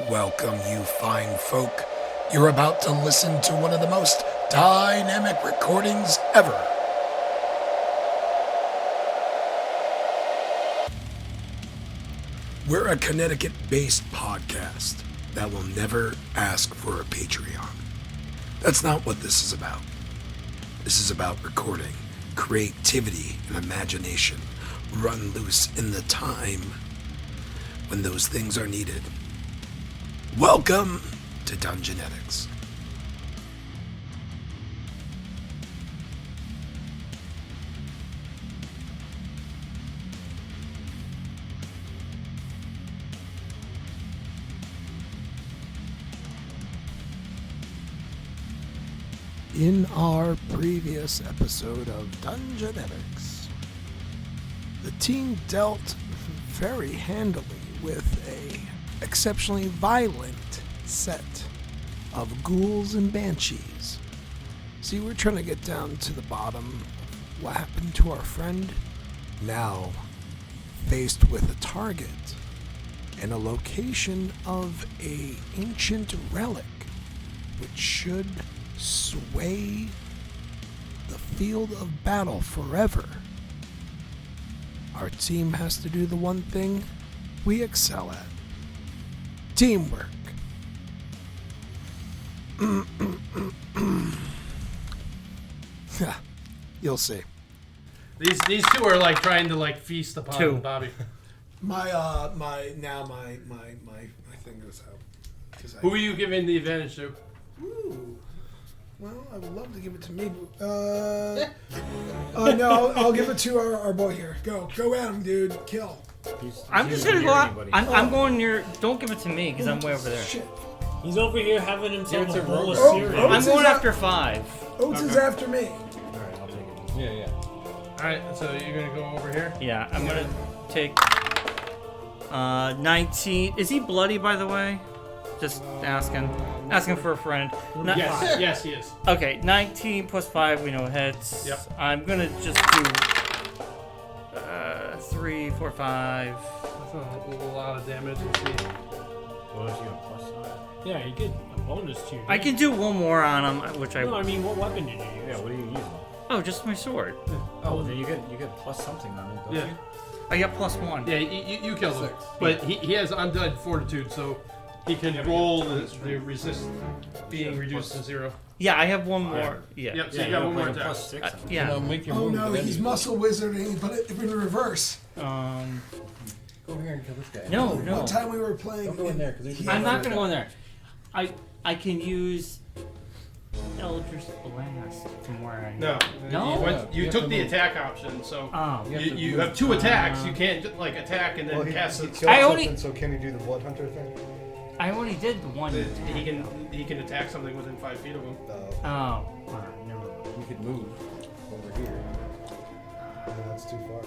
Welcome, you fine folk. You're about to listen to one of the most dynamic recordings ever. We're a Connecticut-based podcast that will never ask for a Patreon. That's not what this is about. This is about recording, creativity, and imagination run loose in the time when those things are needed. Welcome to Dungeonetics. In our previous episode of Dungeonetics, the team dealt very handily with a exceptionally violent set of ghouls and banshees. See, we're trying to get down to the bottom of what happened to our friend. Now, faced with a target and a location of a ancient relic, which should sway the field of battle forever. Our team has to do the one thing we excel at: teamwork. Yeah, you'll see. These two are like trying to like feast upon Bobby. My thing goes out. Who are you giving the advantage to? Ooh. Well, I would love to give it to me. No, I'll give it to our boy here. Go at him, dude. Kill. I'm just gonna go out. I'm going near. Don't give it to me because I'm way over there. Shit. He's over here having himself a bowl of Oh, cereal. I'm going after 5. Oates is after me. Alright, I'll take it. Yeah. Alright, so you're gonna go over here? Yeah, I'm gonna take 19. Is he bloody, by the way? Just asking for a friend. Yes, he is. Okay, 19 plus 5, we know hits. Yep. I'm gonna just do 3, 4, 5. That's a lot of damage. Let's see. Well, if you have plus 9. Yeah, you get a bonus to your I can do one more on him, which No, I mean, what weapon did you use? Yeah, what are you using? Oh, just my sword. Oh, then you get plus something on it, don't Yeah. you? I got plus 1. Yeah, you killed him. But he has undead fortitude, so he can roll the resist being reduced to 0. Yeah, I have one more. Yeah. Yep, so you got one more attack. Plus 6. Yeah. Make your Oh move no, then he's you- muscle wizarding, but in reverse. Go over here and kill this guy. No. One time we were playing. Don't go in there, 'cause he's- I'm not gonna go in there. I can use Eldritch Blast from where I No. No? You took the attack option, so Oh. you have 2 attacks. You can't just, like attack and then cast it. I only- So can you do the Blood Hunter thing? I only did one. He can attack something within 5 feet of him. Oh. Alright, never mind. You could move over here. Yeah, that's too far.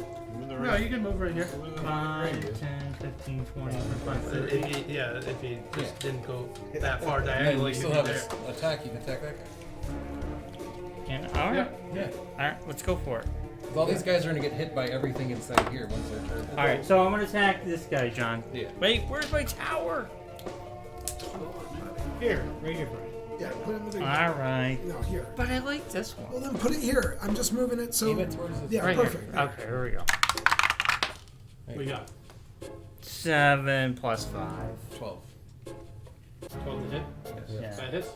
No, you can move right here. 5, 10, 15, 20, 25, 30. If he just didn't go that far diagonally, you you'd still be have there. this attack. You can attack that guy. Alright. Yeah. Alright, let's go for it. All these guys are gonna get hit by everything inside here once they're turned. Alright, so I'm gonna attack this guy, John. Yeah. Wait, where's my tower? Here, right here, Brian. Yeah, put it in the big. Alright. No, here. But I like this one. Well, then put it here. I'm just moving it so. Aim it towards the- Yeah, Right perfect. here. Okay, here we go. We got 7 plus 5. 12. 12 to hit. Yeah. That hits.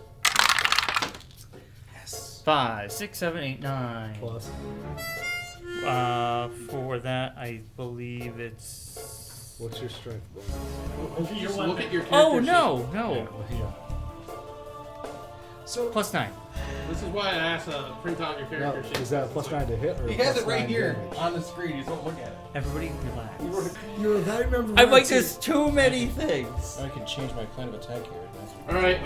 5, 6, 7, 8, 9. Plus. For that, I believe it's. What's your strength bonus? Just look at your character Oh sheet. no! So Plus 9. This is why I asked to print out your character sheet. Is that plus 9 to hit or He has plus it right 9 here damage? on the screen. You just don't look at it. Everybody relax. you're a very memorable. I like this too many things. I can change my plan of attack here. All right,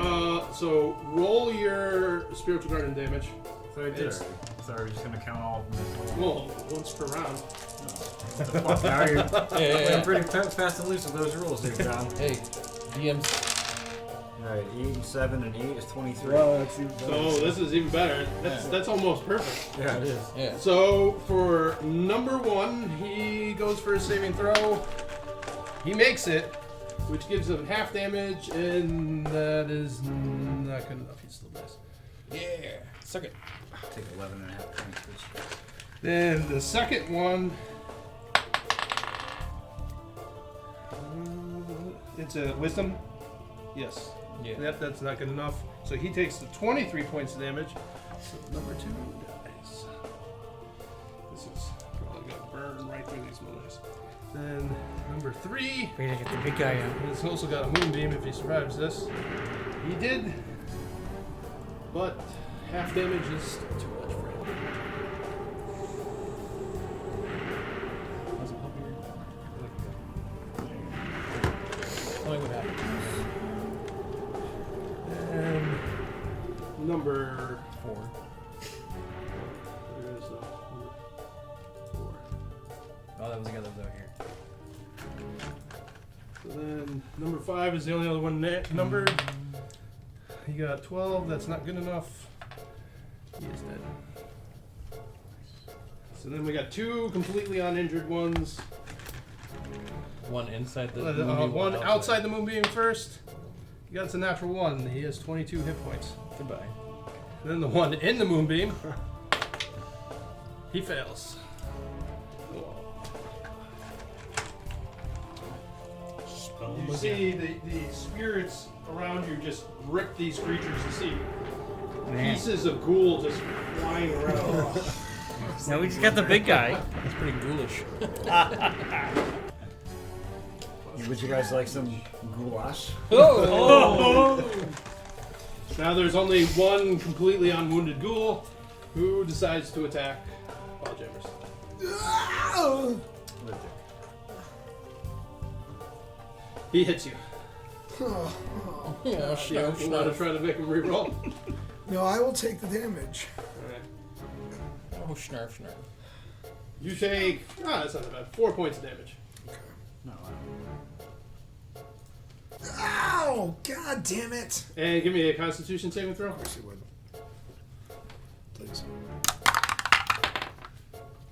so roll your spiritual guardian damage. So I did already. So are we just gonna count all of them? Well, once per round. Now you're Yeah. pretty fast and loose with those rules there, John. Hey, DM's. Alright, 8 and 7 and 8 is 23. Well, that's even better. So this is even better. That's almost perfect. Yeah, it is. Yeah. So for number 1, he goes for a saving throw. He makes it. which gives him half damage, and that is not good enough. He still dies. Yeah. Suck it. Take 11 and a half points. Then the second one, it's a wisdom. Yes. Yeah. Yep, that's not good enough. So he takes the 23 points of damage. So number 2 dies. This is probably gonna burn right through these mothers. Then number 3. Wait, I get the big guy out. He's also got a moonbeam if he survives this. He did, but half damage is still too much for him. Tell me what happened. And number 4. Where is number 4? Oh, that was the guy that was out here. So then number 5 is the only other one numbered. He got 12. That's not good enough. He is dead. So then we got 2 completely uninjured ones. One inside the One outside the moonbeam first. He got a natural 1. He has 22 hit points. Goodbye. Then the one in the moonbeam. He fails. You see the spirits around you just rip these creatures to see. Man. Pieces of ghoul just flying around. No, we just got the big guy. That's pretty ghoulish. Would you guys like some goulash? Oh! Now there's only one completely unwounded ghoul who decides to attack Wildjammers. He hits you. Oh, Yeah, You want to try to make him reroll? No, I will take the damage. Alright. Oh, snarf. You take, that's not bad, 4 points of damage. No. Ow! God damn it! And give me a Constitution saving throw. Of course you would. Please.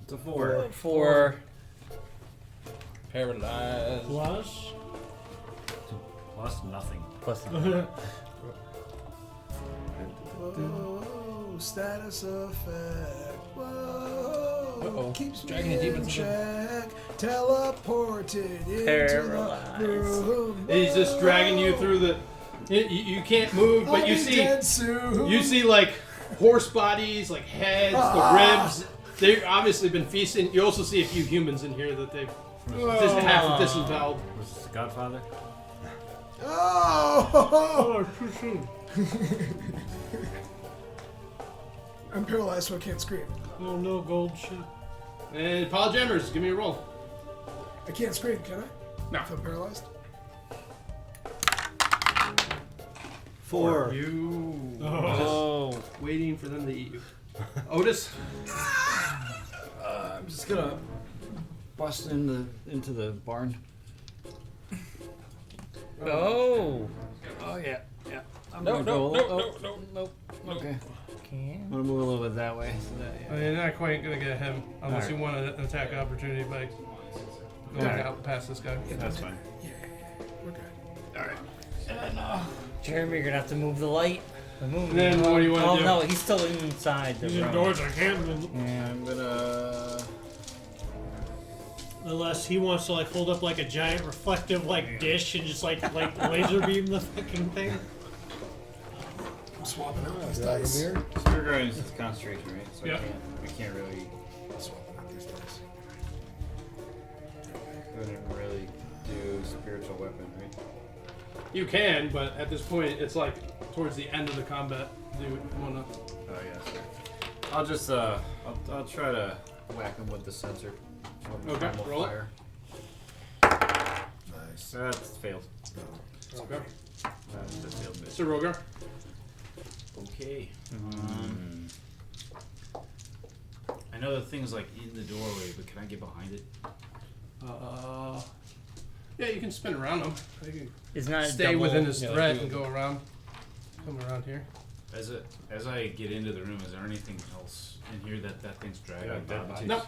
It's a 4. 4. Paralyzed. Plus. Plus nothing. Plus Whoa, status effect. Whoa, Uh-oh. keeps Dragging me the in demons in. check. Teleported into Paralyzed. the room. He's just dragging you through the. You can't move, but you see like horse bodies, like heads, the ribs. They've obviously been feasting. You also see a few humans in here that they've just half disemboweled. Was this the Godfather? Oh! Too soon. I'm paralyzed, so I can't scream. Oh no, gold ship. And Jammers, give me a roll. I can't scream, can I? No. If I'm paralyzed? 4. You Oh. just waiting for them to eat you. Otis. I'm just gonna bust into the barn. Oh. Oh yeah. I'm No. gonna go. Nope. Okay. Okay. I'm gonna move a little bit that way. So that, You're not quite gonna get him unless Alright. you want an attack opportunity by going Alright. out past this guy. That's fine. We're good. Jeremy, you're gonna have to move the light. The moon. Then what do you want to Oh do? no, he's still inside the He's room. indoors. I can't move. Yeah. I'm gonna. Unless he wants to like hold up like a giant reflective like dish and just like laser beam the fucking thing. I'm swapping out these Drag him dice. here. So we're going into concentration, right? So Yep. we can't really. Swapping out these dice. Couldn't really do spiritual weapon, right? You can, but at this point, it's like towards the end of the combat. Do you want to? Oh yeah. Sorry. I'll just I'll try to whack him with the sensor. Okay, Primal roll it. fire. Nice. That's failed. Okay. That's a failed bit. Mr. Rogar. Okay. I know the thing's like in the doorway, but can I get behind it? Yeah, you can spin around him. You can It's not a stay double- within his yeah, threat do and it. go around. Come around here. As I get into the room, is there anything else in here that thing's dragging? Yeah, dead bodies? No.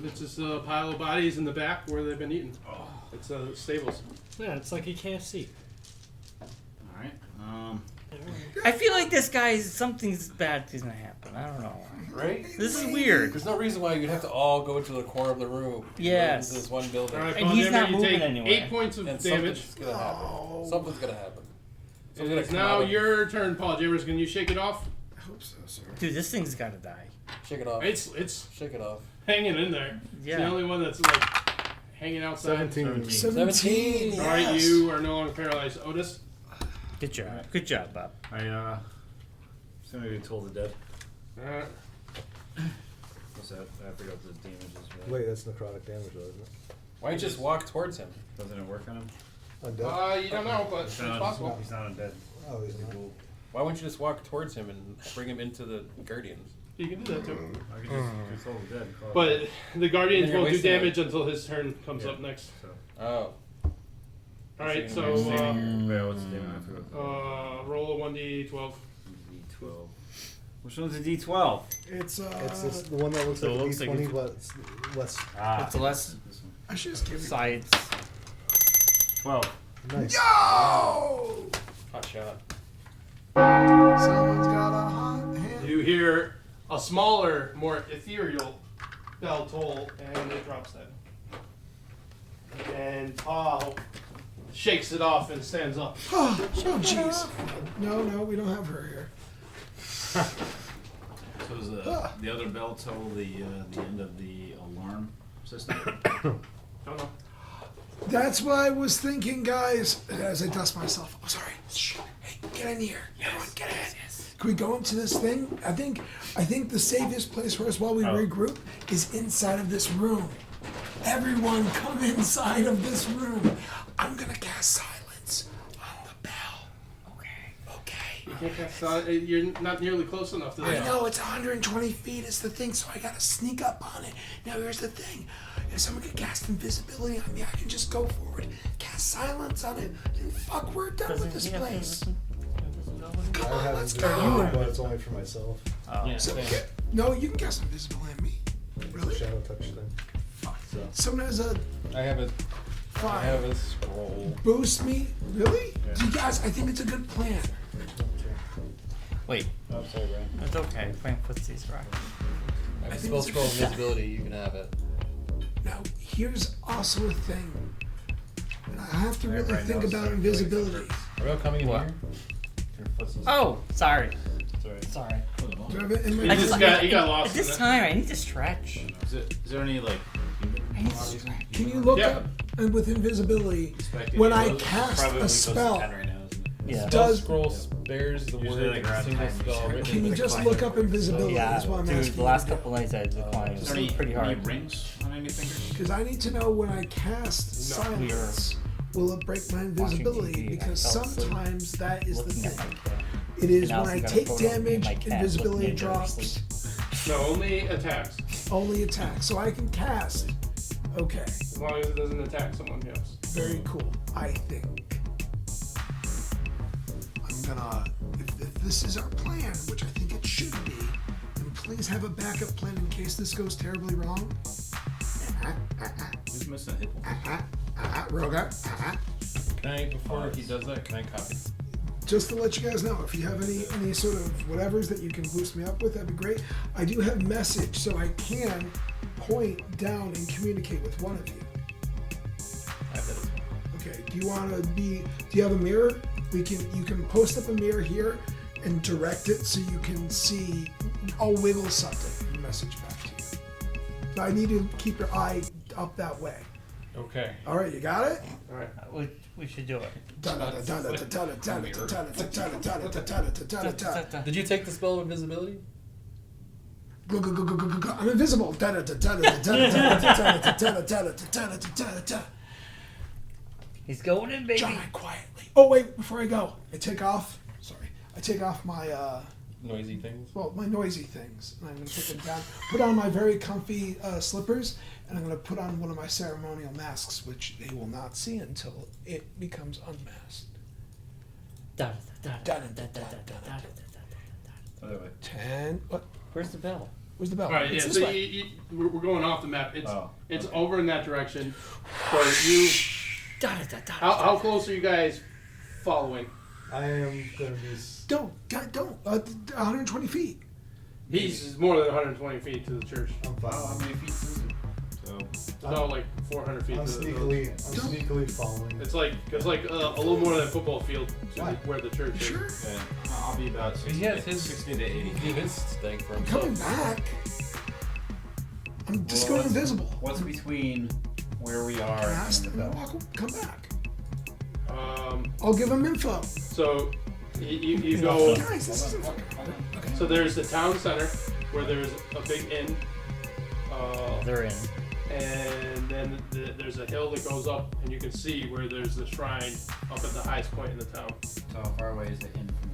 It's just a pile of bodies in the back where they've been eaten. Oh, It's stables. Yeah, it's like he can't see. Alright. I feel like this guy, something's bad is gonna happen. I don't know. Right? This is weird. There's no reason why you'd have to all go into the corner of the room. Yes. Into this one building. All right, And he's Paul not Jammer, you moving take anywhere. 8 points of And damage. something's gonna happen. Something's gonna happen. It Something's is gonna come now out of- your turn, Paul Jammers. Can you shake it off? I hope so, sir. Dude, this thing's gotta die. Shake it off. It's Shake it off. hanging in there. Yeah. It's the only one that's like hanging outside. 17. 17. All right, Yes. you are no longer paralyzed. Otis. Good job. Good job, Bob. It's gonna be Toll the Dead. Uh, What's that? I forgot what the damage is. Wait, that's necrotic damage, though, isn't it? Why don't you just walk towards him? Doesn't it work on him? Undead? you don't know, but it's possible. He's not undead. Oh, he's not. Why wouldn't you just walk towards him and bring him into the Guardians? You can do that too. I could just do Toll the Dead. Call it. But the Guardians Then you're won't do wasting damage until his turn comes Yeah. up next. So. Oh. All right, so Wait, what's the damage? I forgot. roll a 1d12. D12. Which one's a D12? It's It's this, the one that looks So like it a looks like D20, it's- but it's less. It's less This one. I should just give you. sides. 12. Nice. Yo! Hot shot. Someone's got a hot hand. You hear a smaller, more ethereal bell toll, and it drops dead. And Paul shakes it off and stands up. Oh, jeez. No, we don't have her here. So is the other bell toll the end of the alarm system? Don't know. That's what I was thinking, guys, as I dust myself. Oh, sorry. Shh. Hey, get in here. Everyone, get in. Can we go into this thing? I think the safest place for us while we regroup is inside of this room. Everyone, come inside of this room. I'm gonna cast silence on the bell. Okay. You can't cast you're not nearly close enough to I that. know it's 120 feet is the thing, so I gotta sneak up on it. Now here's the thing: if someone could cast invisibility on me, I can just go forward, cast silence on it, and fuck, we're done with this place. Come I on, have let's invisibility, go. but it's only for myself. So, no, you can cast invisibility on me. It's a Really? shadow touch thing. Someone has a I have a fine. scroll. Boost me? Really? You guys, I think it's a good plan. Wait, Oh, sorry, Brian. it's okay. Frank puts these right. I have a think spell it's a scroll good shot. invisibility. You can have it. Now, here's also a thing. And I have to really Right now, think it's about like invisibility. Are we all coming in What? here? Your foot's Oh, sorry. sorry. Sorry. Do I have it in You my just got lost At in this it. time, I need to stretch. Is there any like? I need to stretch. Can you look Yeah. up and with invisibility Expecting when it I goes- cast probably a goes to spell? 10 right now, isn't it? Yeah. Spell Does- scroll spares the Usually, word like, of a around single 10, spell written Can in you the just decline. look up invisibility? Yeah, Is what I'm dude, asking the you last to do. couple nights I declined. Is It there was pretty any hard. rings on any fingers? Because I need to know when I cast silence, will it break my invisibility? TV, I Because fell asleep sometimes that is the Looking at my thing. cat. It is And when also I got a take photo of me and damage, my cat invisibility looking at her drops, No, only attacks. only attack. So I can cast. Okay, As long as it doesn't attack someone else. very cool, I think. I'm gonna, if this is our plan, which I think it should be, then please have a backup plan in case this goes terribly wrong. Who's missing a hit point? Rogar. Can I, before he does that, can I copy? Just to let you guys know, if you have any sort of whatevers that you can boost me up with, that'd be great. I do have message, so I can point down and communicate with one of you. Okay. Do you have a mirror? You can post up a mirror here and direct it so you can see. I'll wiggle something and message back to you. But I need to keep your eye up that way. Okay. All right, you got it? All right. We should do it. Did you take the spell of invisibility? I'm invisible. He's going in, baby. John, quietly. Oh wait, before I go, I take off my Noisy things. my noisy things, and I'm gonna put them down. Put on my very comfy slippers, and I'm gonna put on one of my ceremonial masks, which they will not see until it becomes unmasked. Other way. 10. What? Where's the bell? Where's the bell? All right. It's Yeah. this way. We're going off the map. It's Oh, it's over in that direction. So you How close are you guys following? I am gonna be. Don't. 120 feet. He's more than 120 feet to the church. I'm fine. How many feet is it? So. It's about like 400 feet I'm to the sneakily following. It's like a little more than a football field to Why? where the church is. Sure. Yeah, I'll be about 60, He has his 60 to 80 feet. his thing for I'm himself. coming back. I'm just Well, going invisible. What's between where we are Cast and the and bell? come back. I'll give him info. So you go. Guys, this isn't fucking. Okay. So there's the town center where there's a big inn. They're in. And then there's a hill that goes up, and you can see where there's the shrine up at the highest point in the town. So how far away is the inn from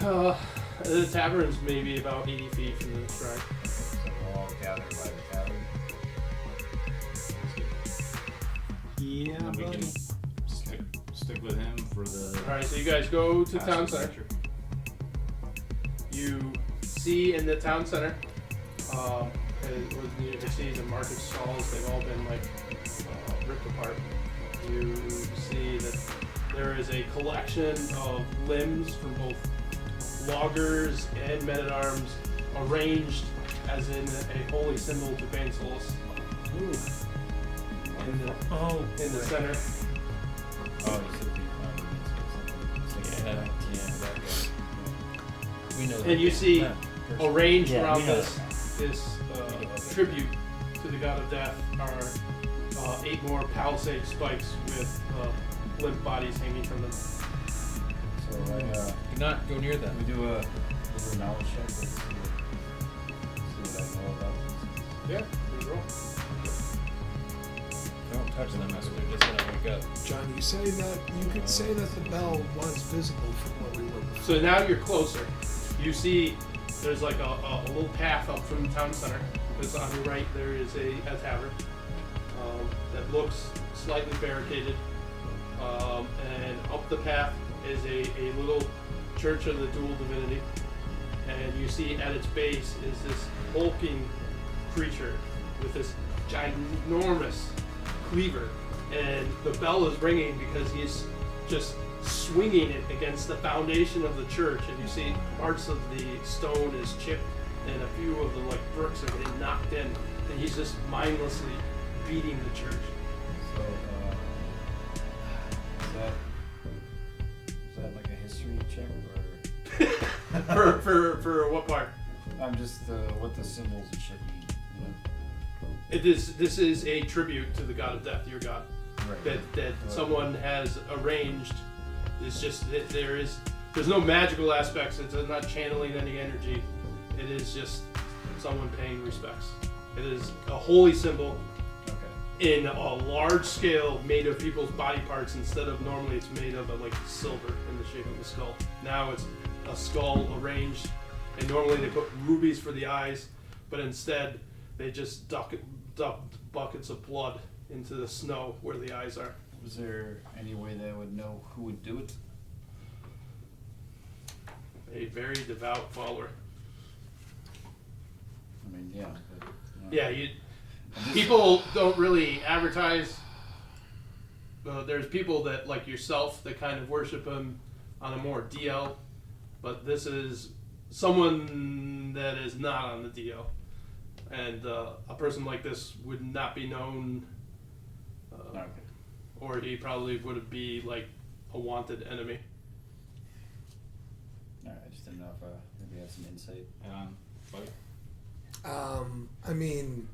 the shrine? The tavern's maybe about 80 feet from the shrine. So we'll all gather by the tavern. Yeah, And then we can stick with him for the. All right, so you guys go to town Passive center. nature. You see in the town center, you can see the market stalls. They've all been like ripped apart. You see that there is a collection of limbs from both loggers and men-at-arms, arranged as in a holy symbol to Bane Solus. In the center. Oh, you said That guy. We know. And you see arranged Yeah, around we know this tribute to the god of death are 8 more palisade spikes with limp bodies hanging from them. So Do not go near them. we do a knowledge check. Let's see what I know about this. Yeah, you roll. Don't touch them, as they're just gonna wake up. John, you could say that the bell was visible from where we were before. So now you're closer. You see there's like a little path up from the town center. Because on your right there is a tavern that looks slightly barricaded. And up the path is a little church of the dual divinity. And you see at its base is this hulking creature with this ginormous cleaver. And the bell is ringing because he's just swinging it against the foundation of the church. And you see parts of the stone is chipped and a few of the bricks are getting knocked in. And he's just mindlessly beating the church. So, is that like a history check or? For what part? I'm just what the symbols and shit mean. You know? This is a tribute to the god of death, your god. Right. That someone has arranged. It's just that there's no magical aspects. It's not channeling any energy. It is just someone paying respects. It is a holy symbol Okay. in a large scale, made of people's body parts instead of normally it's made of silver in the shape of a skull. Now it's a skull arranged, and normally they put rubies for the eyes, but instead they just dumped buckets of blood into the snow where the eyes are. Was there any way they would know who would do it? A very devout follower. I mean, yeah. But, Yeah, people don't really advertise. There's people that like yourself that kind of worship him on a more DL, but this is someone that is not on the DL, and a person like this would not be known, Okay. or he probably would be like a wanted enemy. Alright, I just didn't know if maybe I have some insight. Buddy. I mean,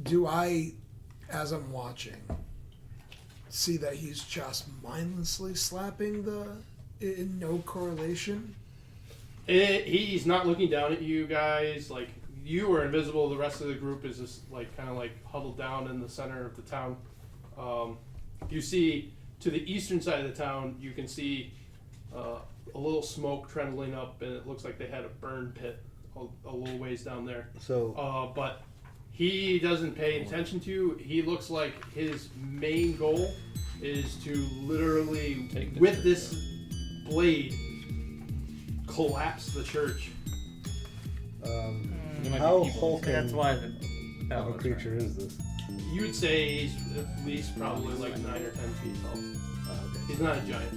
do I, as I'm watching, see that he's just mindlessly slapping in no correlation? He's not looking down at you guys. Like, you are invisible. The rest of the group is just kind of huddled down in the center of the town. You see to the eastern side of the town, you can see a little smoke trembling up, and it looks like they had a burn pit a little ways down there. So But he doesn't pay attention to you. He looks like his main goal is to literally, with this blade, collapse the church. how hulking? That's why How a creature is this? You would say he's at least probably like 9 or 10 feet tall. Oh, okay. He's not a giant.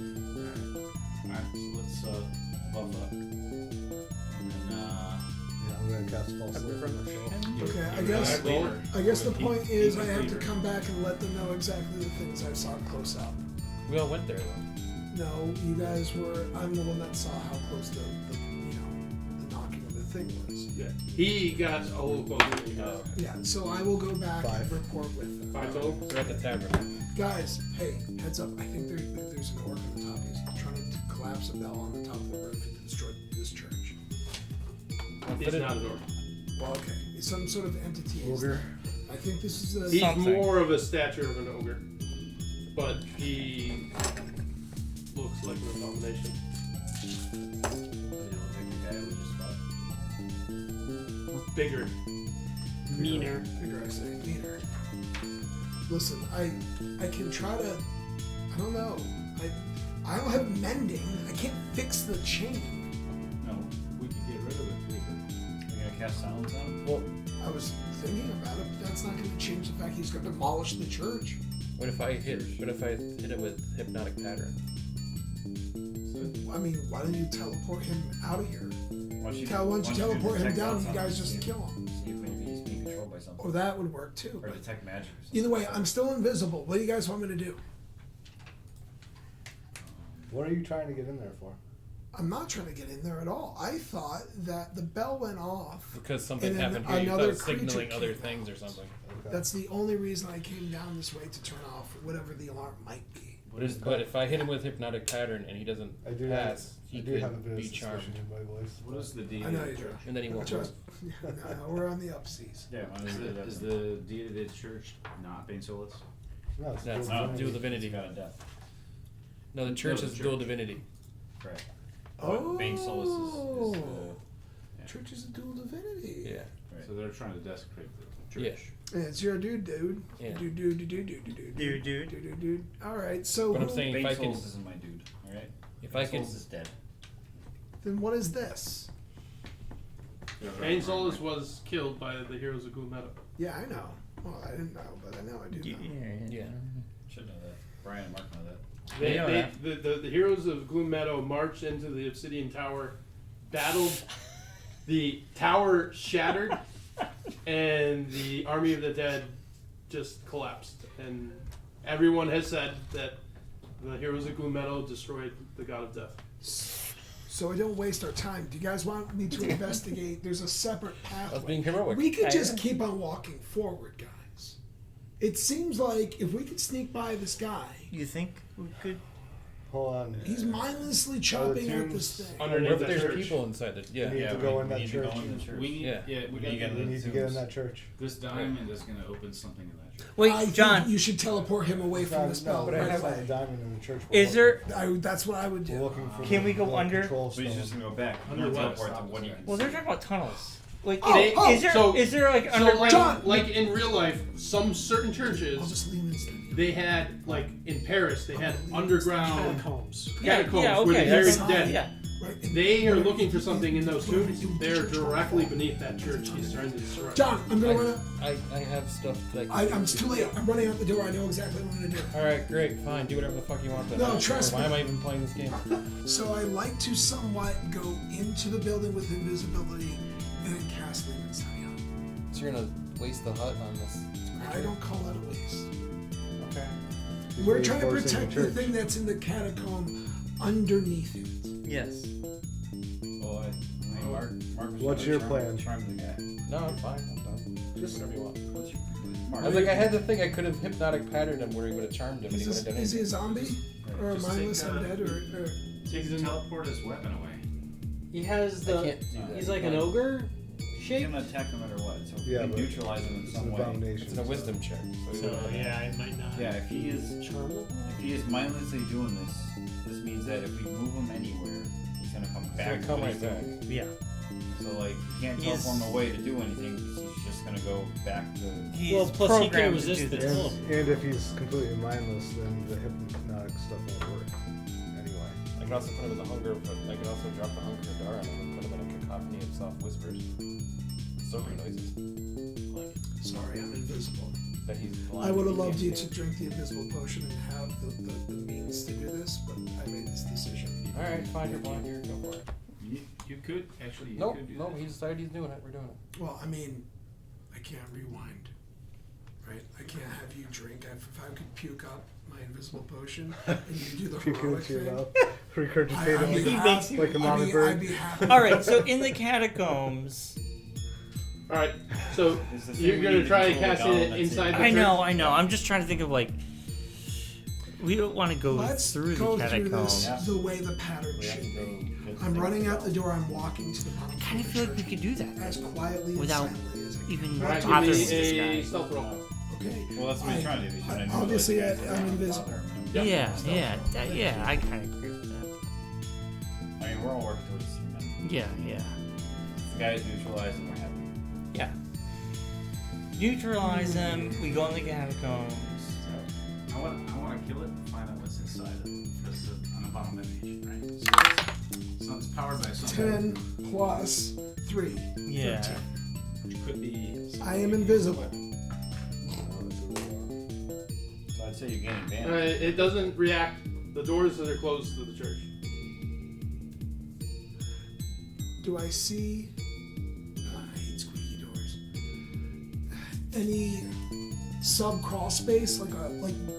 Alright, so let's buff up. And then Yeah, I'm gonna cast false light from the show. Okay, I guess the point is I have to come back and let them know exactly the things I saw close up. We all went there though. No, you guys were. I'm the one that saw how close the knocking of the thing was. Yeah. He got a little closer than you guys. Yeah, so I will go back and 5. report with them. 5 total? We're at the tavern. Guys, hey, heads up. I think there's an orc on the top. He's trying to collapse a bell on the top of the roof and destroy this church. He's not an orc. Well, okay. It's some sort of entity. Ogre. I think this is a... He's Something. more of a stature of an ogre. But he looks like an abomination. Bigger. Meaner. Bigger, I say. Meaner. Listen, I can try to... I don't know. I don't have mending. I can't fix the chain. no, we could get rid of it. We're gonna cast silence on him? Well, I was thinking about it, but that's not going to change the fact he's going to demolish the church. what if I hit it with hypnotic pattern? I mean, why don't you teleport him out of here? Why don't you Teleport him detect down, thoughts you on guys him, just see if- kill him. See if maybe he's being controlled by something. Or that would work too. Or But detect magic or something. either way, I'm still invisible. What do you guys want me to do? What are you trying to get in there for? I'm not trying to get in there at all. I thought that the bell went off. Because something And then happened here. You thought another it was signaling creature other came things out. or something. Okay. That's the only reason I came down this way to turn off whatever the alarm might be. But if I hit him with hypnotic pattern and he doesn't I do pass, I he do have a could bit of be suspicion charmed. in my voice. What is the deity I know of you the do. church? And then he won't Trust- move. no, we're on the upseas. Yeah, is the deity of the church not being soulless? No, it's That's dual dual divinity. It's got a death. No, the church the is dual church. divinity. Correct. Oh, Being soulless is yeah. Church is a dual divinity. Yeah. Right. So they're trying to desecrate the Yeah. church. Yeah, it's your dude. Yeah. Dude. All right, so But I'm saying Bane if I can, Souls isn't my dude, alright? if I can, Souls is dead. then what is this? Bane Solus was killed by the heroes of Gloom Meadow. Yeah, I know. Well, I didn't know, but I know I do know. yeah. Should know that. Brian and Mark know that. The heroes of Gloom Meadow marched into the Obsidian Tower, battled, the tower shattered, and the army of the dead just collapsed. And everyone has said that the heroes of Gloom Meadow destroyed the god of death. So I don't waste our time. Do you guys want me to investigate? There's a separate I was pathway. being heroic. We could just keep on walking forward, guys. It seems like if we could sneak by this guy, You think we could? Hold on. he's mindlessly chopping at this thing. Underneath What if that there's church. people inside it? We Yeah. need to go in that need to church. go in the church. We need, Yeah. we need to get We need to get in that church. This diamond is going to open something in that church. I Wait, think John. you should teleport him away from the spell. but I right have away. a diamond in the church. Is there? That's what I would We're do. looking for Can we go the under? control So he's stone. just gonna go back. Under Under what? teleport to what he can Well, see. they're talking about tunnels. Like, Oh, is there? so- Is there like So underground? John, like in real life, some certain I'll churches, just leave him instead. they had, like in Paris, they had underground Catacombs. catacombs yeah, where okay, the buried that's- dead. Yeah. Right? And They are whatever looking for you- something in those whatever tombs. you- They're directly beneath that church he's trying to destroy. John, I'm gonna run out. I have stuff like. I'm too late. I'm running out the door. I know exactly what I'm gonna do. All right, great, fine. Do whatever the fuck you want. Then. No, I don't trust care. me. Why am I even playing this game? So I like to somewhat go into the building with invisibility and then cast Legion Study on it. So you're gonna waste the hut on this? I don't call that a waste. Okay. He's We're trying to reinforcing protect the the church. thing that's in the catacomb underneath it. Yes. Well, I mean, Mark was What's trying your to plan? Charm the guy. No, I'm fine. I'm done. Just whatever you want. What's your Mark? I was like, I had to think I could have hypnotic patterned him where he would have charmed him and he would have done Is he a anything. zombie? Or a Just mindless take, undead? Or Take the teleport his weapon away. He has I the. can't do that. He's like an ogre He's shape. gonna attack no matter what. So if Yeah, we but neutralize him in It's some an way. abomination. It's a wisdom check. So yeah, it might not. Yeah, if he is mindlessly doing this, this means that if we move him anywhere, he's gonna come He's back. gonna to come what right he's back. doing. Yeah. So like, you can't He's- teleport him away to do anything. 'Cause he's just gonna go back to. He's Well, plus he can programmed to resist do the this. teleport. And if he's completely mindless, then the hypnotic stuff won't work. Anyway. I could also put him in the hunger, but I could also drop the hunger of Dar on him and put him in a cacophony of soft whispers. Sobering noises. so sorry, I'm invisible. That he's I blind. would have He loved can't you see. to drink the invisible potion and have the means to do this, but I made this decision. Alright, fine, you're blind here, go for it. You could actually. You Nope, could do no, that. he decided he's doing it, we're doing it. Well, I mean, I can't rewind, right? I can't have you drink. If I could puke up my invisible potion and you do the Puke heroic into your thing, mouth. Regurgitate I'd be it happy- like a I'd mockingbird. be happy. All right, so in the catacombs. All right, so It's the thing you're we gonna need to try and control cast the it golem that's inside in the there. I know. I'm just trying to think of like. We don't want to go Let's through go the through this catacombs. the way the pattern We have should to go be. get the I'm thing running out the resolved. door. I'm walking to the bottom. I kind of feel like we could do that as quietly without and silently as I can. even All right, bothering give this me a guy. stealth roll. Okay. Well, that's what he's trying to do. He's trying to do Obviously, like, guys I'm around invisible. bother him. Yep. Yeah, I kind of agree with that. I mean, we're all working towards the same end. Yeah. The guy's neutralized and we're happy. Yeah. Neutralize them. We go in the catacombs. I want to kill it and find out what's inside of it. Because it's an abomination, right? So it's powered by something. 10 plus 3. Yeah. 13. Which could be. I am invisible. So I'd say you gain advantage. All right, it doesn't react. The doors that are closed to the church. Do I see? I hate squeaky doors. Any sub crawl space, like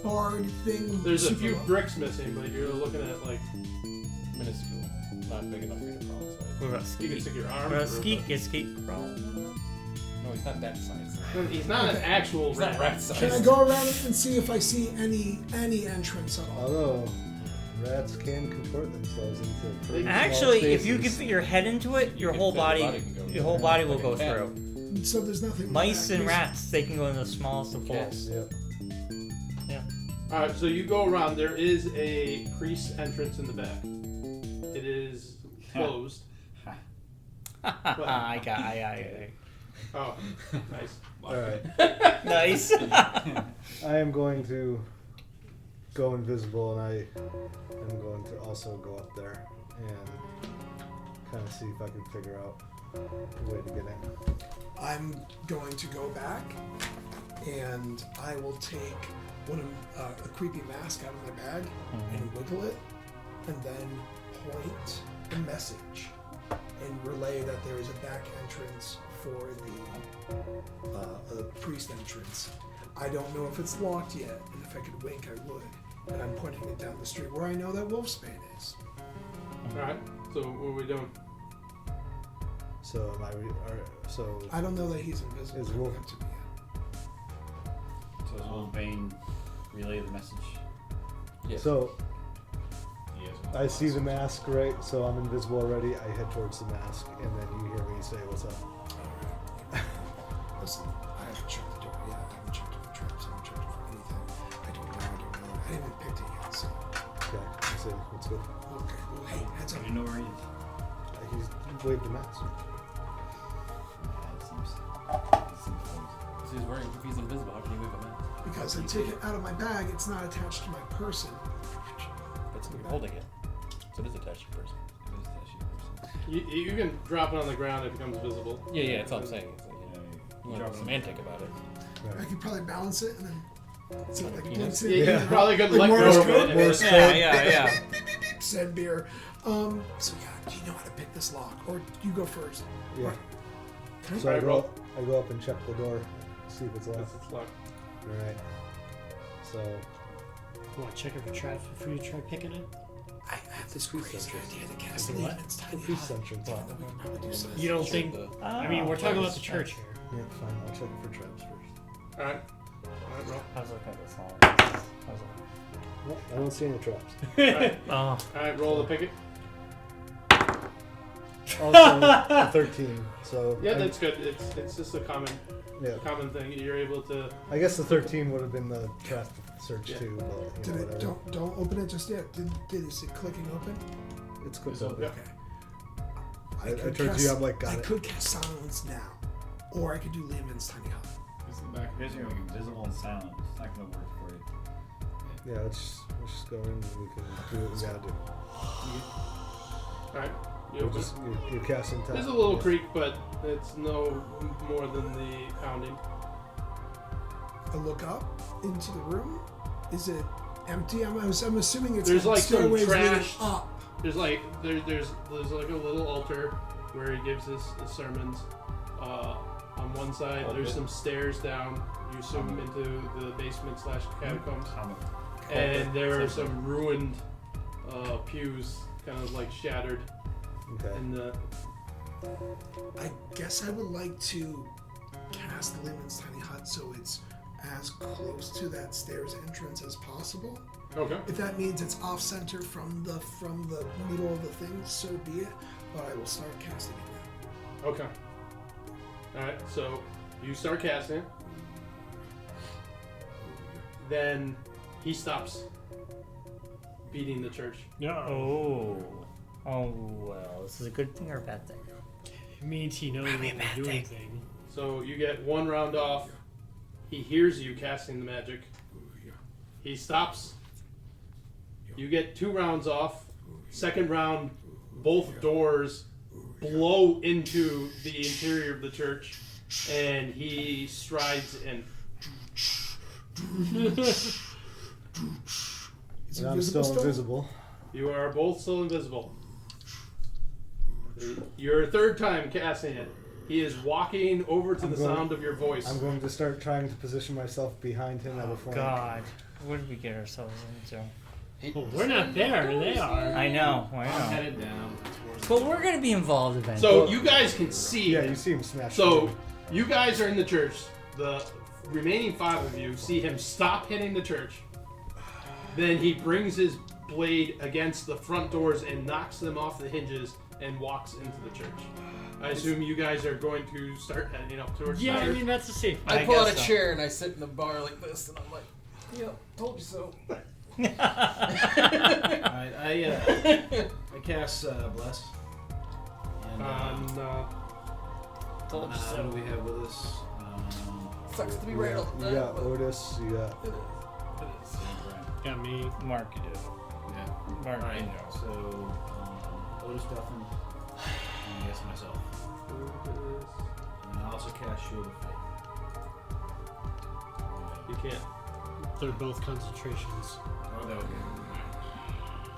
barred thing? There's a super few low? bricks missing, but you're looking at like Minuscule. Not big enough for you to crawl inside. What about you Skeet? can stick your arm What about through. Skeet? Is Skeet crawl? No, he's not that size. But he's not an Okay. actual He's not rat. rat size. Can I go around and see if I see any entrance at all? Although rats can contort themselves into pretty small Actually, if you can spaces. fit your head into it, your You whole can fit body, the body can go your whole body will go like a cat. through. So there's nothing. Mice back and here. rats, they can go in the smallest of Cat. holes. Yep. All right, so you go around. There is a priest entrance in the back. It is closed. I Oh, nice. All right. nice. I am going to go invisible, and I am going to also go up there and kind of see if I can figure out a way to get in. I'm going to go back, and I will take a creepy mask out of my bag and wiggle it, and then point a message and relay that there is a back entrance for the priest entrance. I don't know if it's locked yet, and if I could wink, I would. And I'm pointing it down the street where I know that Wolfsbane is. All right. So what are we doing? So am I? So I don't know that he's invisible. Is It's Wolf- up to me yet. So is Wolfbane relay the message? Yes. so He has one I see the class. mask, right? So I'm invisible already. I head towards the mask, and then you hear me say, "What's up?" Listen, I haven't checked the door yet. I haven't checked for traps. I haven't checked for anything. I don't know. I haven't picked it yet, so. Okay. I say, "What's good?" Okay. Well, hey, heads up. Do you know where he is? He's waved the mask. It seems close. So he's wearing. If he's invisible, how can he wave a mask? Because I take it out of my bag, it's not attached to my person. But you're holding it, so it is attached to your person. It is that shit person. You can drop it on the ground. It becomes visible. Yeah, that's all I'm saying. It's like, Yeah, you want to be romantic about it. I Right. could probably balance it and then see if I can Yeah. blinks Yeah, it. you probably couldn't Like let Morse go of code? it. Morse Yeah. Said beer. So yeah, do you know how to pick this lock? Or you go first? Yeah. Can I- So I Alright, roll. go up and check the door, see if it's locked. It's locked. All right. So You want to check it for traps before you try picking it? I have this Priest crazy entrance. idea to cast What? Lehman's tiny priest hut. entrance. Even though we can probably do something. You don't Check think? the- I mean, we're talking about the church here. yeah, fine. I'll check it for traps first. All right. Roll. I was looking at this all. No, I don't see any traps. Oh, All right. Roll the picket. Also, a 13. So Yeah, that's good. It's just a common yeah. thing. You're able to. I guess the 13 would have been the trap search Yeah. too, but Did you know, it? whatever. Don't open it just yet. Did is it clicking open? It's quick So, open. yeah. Okay. I could told you I'm like, got I it. could cast silence now, or I could do Lehman's tiny hut. It's the back. Here's your invisible and silent. It's not gonna work for you. Yeah, let's just go in and we can do what we gotta do. All right. You We'll open. just, you're casting time. There's a little Yeah. creak, but it's no more than the pounding. I look up into the room. Is it empty? I'm assuming it's There's like some stairways leading trash. up. There's like there's like a little altar where he gives his sermons. On one side, there's some stairs down. You assume into the basement / catacombs, and there are some ruined pews, kind of like shattered. Okay. And I guess I would like to cast Lehman's Tiny Hut so it's as close to that stairs entrance as possible. okay. If that means it's off center from the middle of the thing, so be it. But I will start casting it now. Okay. Alright, so you start casting it. Then he stops beating the church. Oh, well, this is a good thing or a bad thing? It means he knows when we're doing things. So you get 1 round off. He hears you casting the magic. He stops. You get 2 rounds off. Second round, both doors blow into the interior of the church, and he strides in. And I'm still invisible. You are both still invisible. Your third time casting it. He is walking over to the sound of your voice. I'm going to start trying to position myself behind him at a flank. God, what did we get ourselves into? Well, we're not there. They are. I know. I'm headed down. But we're gonna be involved eventually. So you guys can see. Yeah, you see him smash. So you guys are in the church. The remaining 5 of you see him stop hitting the church. Then he brings his blade against the front doors and knocks them off the hinges and walks into the church. I assume you guys are going to start heading up towards the Yeah, I church. mean that's a safe. I pull out a chair and I sit in the bar like this, and I'm like, "Yeah, told you so." Alright, I cast Bless. And, Told you what so. do we have with us? Sucks to be right all the You time. got Otis. You got. Got me. Mark, you did. Yeah. Mark, Alright, you know. so Otis Duffin, and I guess myself. And I also cast Shield of Faith. You can't. They're both concentrations. Oh, that would be.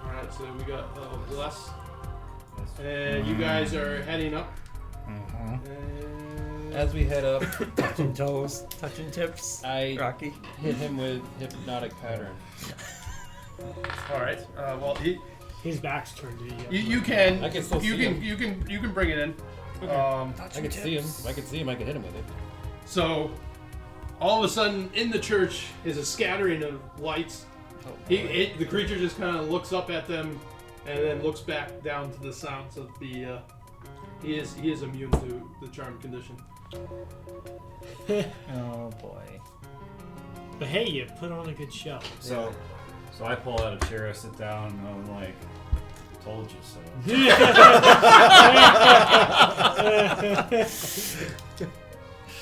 Alright, so we got Bless. Yes. And you guys are heading up. Mm-hmm. And As we head up, Touching toes, touching tips. I Rocky. hit him with hypnotic pattern. Alright. Well, His back's turned to you can. I can still you see can. him. You can bring it in. Okay. I can see him. If I can see him, I can hit him with it. So, all of a sudden, in the church is a scattering of lights. The creature just kind of looks up at them, and then looks back down to the sounds of the. He is immune to the charm condition. Oh boy. But hey, you put on a good show. So I pull out a chair, I sit down, and I'm like, told you so.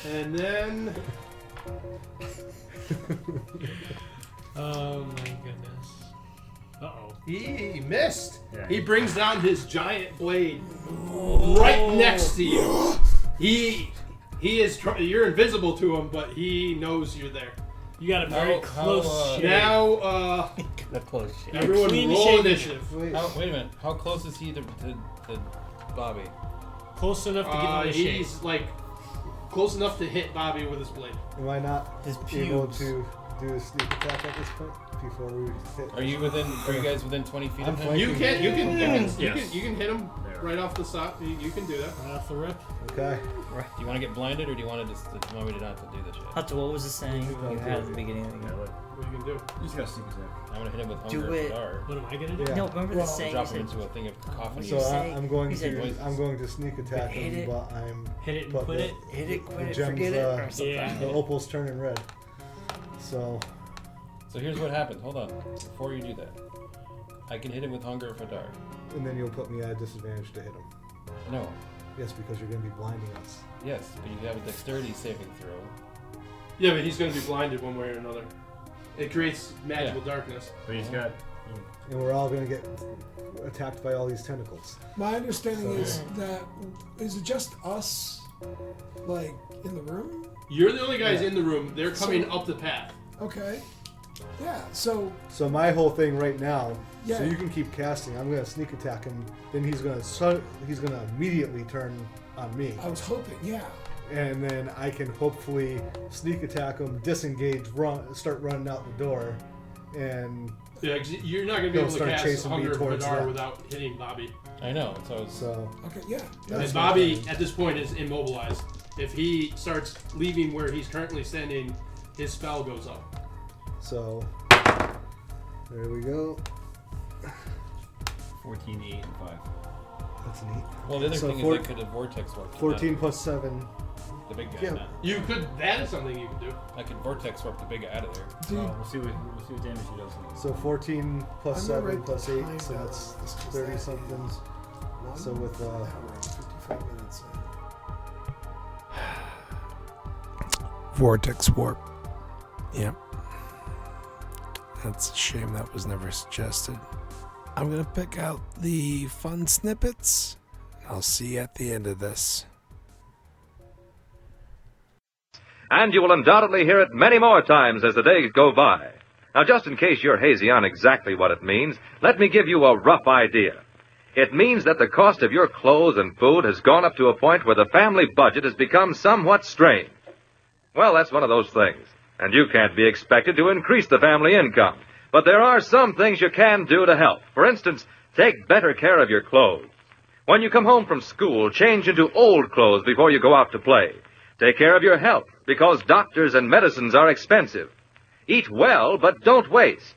And then Oh my goodness. Uh-oh. he missed. Yeah. He brings down his giant blade right next to you. He is. You're invisible to him, but he knows you're there. You got a very How, close shave. Now, The close shit. everyone clean roll shaven. initiative. Wait. Wait a minute. How close is he to Bobby? Close enough to give him a shave. He's like close enough to hit Bobby with his blade. Am I not His able pubes. to do a sneak attack at this point before we hit? Are you guys within 20 feet of I'm him? You can Yes. hit him right off the top. You can do that. Right off the rip. Okay. Do you want to get blinded, or do you want to just want me to not to do this shit? Hutto, what was the saying you had at the beginning of the game? What you can do? You just gotta sneak attack. I'm gonna hit him with Do hunger it. for dar. What am I gonna do? Yeah. No, remember the Well, saying you Drop him said? into a thing of cacophony. So say- I'm going he said- to sneak attack Hit him, it. but I'm Hit it and but quit the- it. Hit it, quit the it, gems, forget it, or something. Yeah. The opal's turning red. So So here's what happens. Hold on. Before you do that, I can hit him with hunger for dar. and then you'll put me at a disadvantage to hit him. No. Yes, because you're going to be blinding us. Yes, but you have a dexterity saving throw. Yeah, but he's going to be blinded one way or another. It creates magical darkness. But he's got. And we're all going to get attacked by all these tentacles. My understanding is that is it just us, like in the room? You're the only guys in the room. They're coming up the path. Okay. Yeah. So my whole thing right now. Yeah. So you can keep casting. I'm gonna sneak attack him. Then he's gonna immediately turn on me. I was hoping. Yeah. And then I can hopefully sneak attack him, disengage, start running out the door, and Yeah, 'cause you're not going to be able to start cast chasing me Hunger of towards Hadar that. without hitting Bobby. I know. so Okay. Yeah. And Bobby, at this point, is immobilized. If he starts leaving where he's currently standing, his spell goes up. So there we go. 14, 8, and 5. That's neat. Well, the other So thing is I could have vortex warp. 14 plus 7. The big guy. Yeah. Now. You could. That is something you could do. I could vortex warp the big guy out of there. Dude, We'll see what damage he does. So 14 plus I'm 7 gonna write plus the 8, time so down. that's This is 30 that something. One So with hour and 55 minutes. Vortex warp. Yep. That's a shame that was never suggested. I'm gonna pick out the fun snippets. I'll see you at the end of this. And you will undoubtedly hear it many more times as the days go by. Now, just in case you're hazy on exactly what it means, let me give you a rough idea. It means that the cost of your clothes and food has gone up to a point where the family budget has become somewhat strained. Well, that's one of those things, and you can't be expected to increase the family income. But there are some things you can do to help. For instance, take better care of your clothes. When you come home from school, change into old clothes before you go out to play. Take care of your health, because doctors and medicines are expensive. Eat well, but don't waste.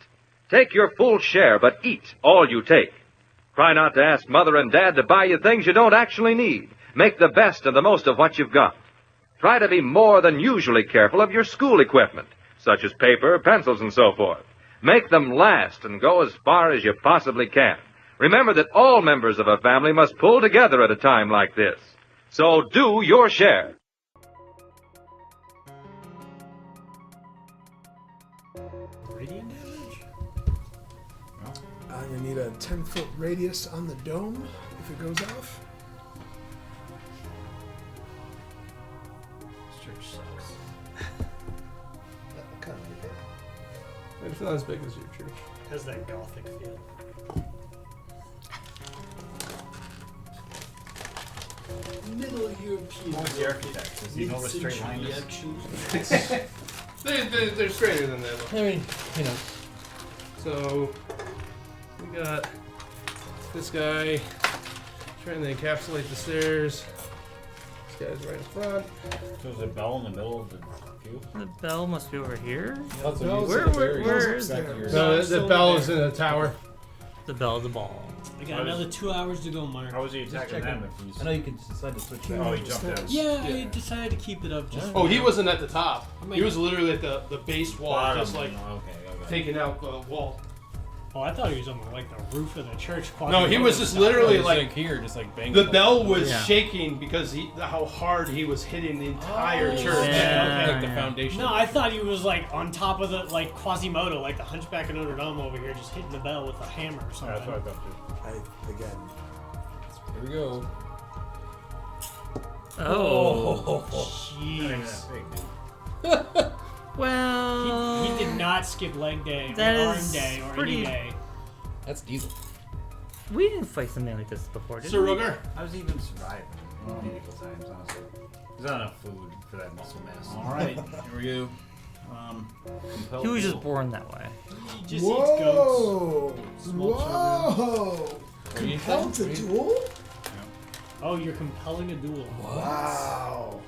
Take your full share, but eat all you take. Try not to ask Mother and Dad to buy you things you don't actually need. Make the best and the most of what you've got. Try to be more than usually careful of your school equipment, such as paper, pencils, and so forth. Make them last and go as far as you possibly can. Remember that all members of a family must pull together at a time like this. So do your share. Radiant damage? I'm gonna need a 10-foot radius on the dome if it goes off. This church sucks. Kind of like it. It's not as big as your church. Has that gothic feel. Middle European. Who's the architect? Does he know the straight line is? They're straighter than that. I mean, you know. So we got this guy trying to encapsulate the stairs. This guy's right in front. So there's a bell in the middle of the queue? The bell must be over here. That's Where is back there? here. No, still the bell there. is in the tower. The bell, the ball. I got another 2 hours to go, Mark. How was he attacking them if he's... I know you can decide to switch that. Oh, he jumped out. Yeah, I decided to keep it up just Oh, he wasn't at the top. I mean- He was literally at the base wall, Bottom. just like Okay. taking out the wall. Oh, I thought he was on the roof of the church. No, he was just literally It's like here, just like banging. the bell was Yeah. shaking because how hard he was hitting the entire church. Yeah. like the foundation. No, I thought he was like on top of the like Quasimodo, like the Hunchback of Notre Dame over here, just hitting the bell with a hammer or something. That's what I thought too. Again. Here we go. Oh. Not even Jeez. that big, dude. Well. He did not skip leg day or That arm is day or pretty- any day. That's Diesel. We didn't fight something like this before, did Sir we? Ruger, How does he even survive medieval times, honestly? There's not enough food for that muscle mass. Alright, here we go. Compel He was just duel. born that way. He just eats goats. Whoa! Whoa! Compelled to duel? Oh, you're compelling a duel. Wow.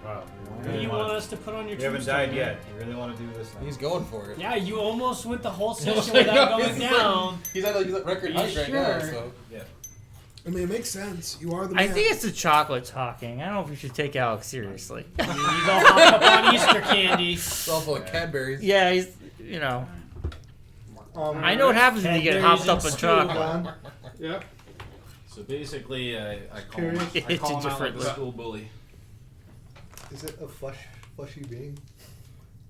Wow. What do you want us to put on your We haven't tombstone, died man? yet. You really want to do this now? He's going for it. Yeah, you almost went the whole He's session without going down. He's at like record Are height you right now. sure? So. Yeah. I mean, it makes sense. You are the I man. think it's the chocolate talking. I don't know if we should take Alex seriously. He's all hopped up on Easter candy. It's all full of Cadbury's. Yeah, he's, you know. I know what happens when you get hopped up on chocolate. Don, yeah. So basically, I call Curious. him, I call It's him out like a different. school bully. is it a fleshy being?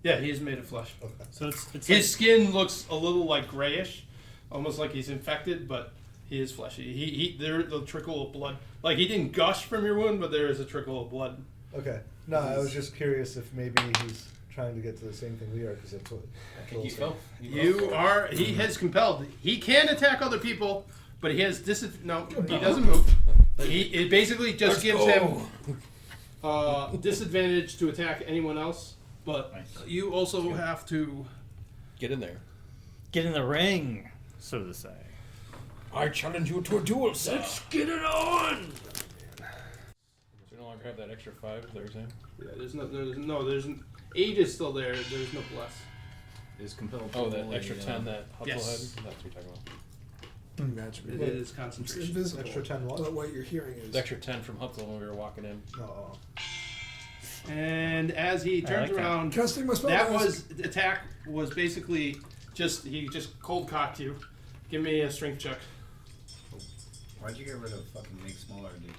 Yeah, he is made of flesh. So it's His skin looks a little like grayish, almost like he's infected, but he is fleshy. There's a trickle of blood. Like he didn't gush from your wound, but there is a trickle of blood. Okay. No, I was just curious if maybe he's trying to get to the same thing we are, because that's what. I think he fell. He has compelled. He can attack other people, but he has no, he doesn't move. It basically just gives him disadvantage to attack anyone else. But you also have to get in there. Get in the ring, so to say. I challenge you to a duel, sir. Let's get it on! We no longer have that extra 5, is that what you're saying? Yeah, there's 8 is still there. There's no plus. Is compelled. Oh, that extra 10 that Hutzel Yes. had? That's what you're talking about. It is concentration. It's invisible. Extra 10 what? But what you're hearing is... The extra 10 from Hutzel when we were walking in. Oh. And as he turns around, Casting my spell. that was attack was basically he just cold cocked you. Give me a strength check. Why'd you get rid of fucking make smaller, dude?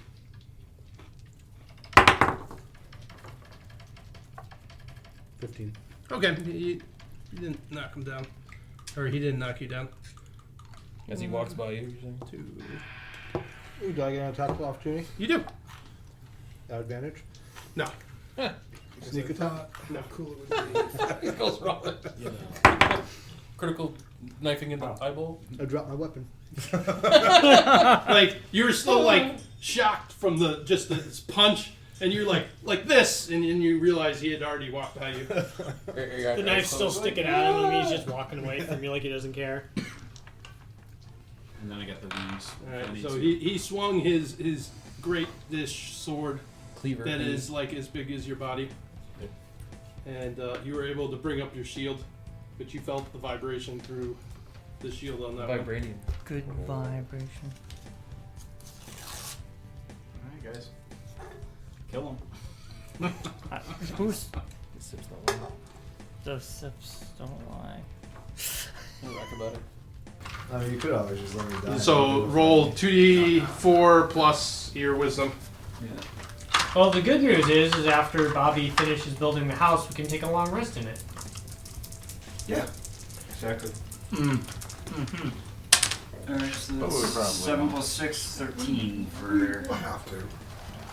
15. Okay, he didn't knock him down, or he didn't knock you down. As he walks by you, you're saying? 2. Ooh, do I get an attack of opportunity? You do. Advantage? No. Sneak attack? No. Cool it would be. It goes wrong. Critical knifing in the eyeball. I dropped my weapon. Like you were still like shocked from this punch, and you're like this, and you realize he had already walked by you. The knife's still sticking out of him. He's just walking away from you like he doesn't care. And then I got the wings. Alright, so he swung his great dish sword Cleaver. that is like as big as your body, and you were able to bring up your shield, but you felt the vibration through the shield on that one. Vibranium. Good vibration. Alright, guys. Kill him. Who's The sips don't lie. the sips don't lie. We'll rock about it. I mean, you could always just let me die. So roll 2d4 plus your wisdom. Well, the good news is after Bobby finishes building the house, we can take a long rest in it. Yeah. Exactly. Alright, so But that's we're probably 7 plus 6, 13 for. We'll have to.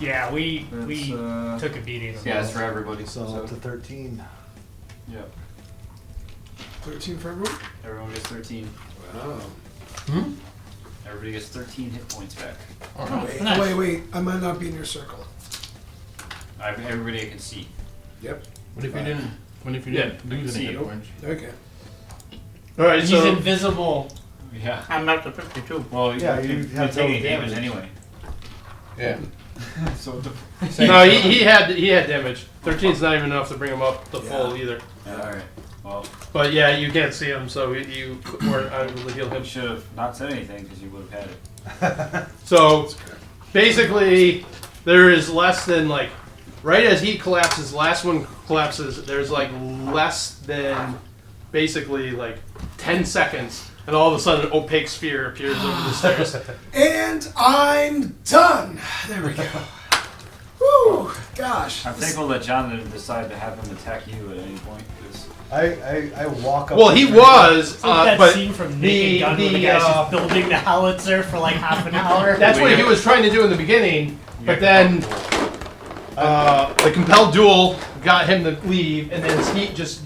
Yeah, we That's, took a beating. Yeah, it's for everybody. So up to 13. Yep. 13 for everyone? Everyone gets 13. Wow. Everybody gets 13 hit points back. Wait. I might not be in your circle. Everybody I can see. Yep. What if you didn't? What if you Yeah, didn't lose any see hit you. points? Okay. Alright, He's so invisible. Yeah. I'm up to 52. Well, Yeah, you you can have take any total damage damage. anyway. Yeah. So no, he had damage. 13's not even enough to bring him up to full either. Alright. Well, But yeah, you can't see him, so you weren't able to heal him. you should have not said anything because you would have had it. So basically, there is less than right as he collapses, last one collapses. There's less than basically 10 seconds, and all of a sudden, an opaque sphere appears over the stairs. And I'm done. There we go. Woo! Gosh. I'm thankful that John didn't decide to have him attack you at any point. Cause I walk up. Well, he was, It's like that but scene from Naked Gun where the guy's just building the howitzer for half an hour. that's what he was trying to do in the beginning. But then the compelled duel got him to leave, and then he just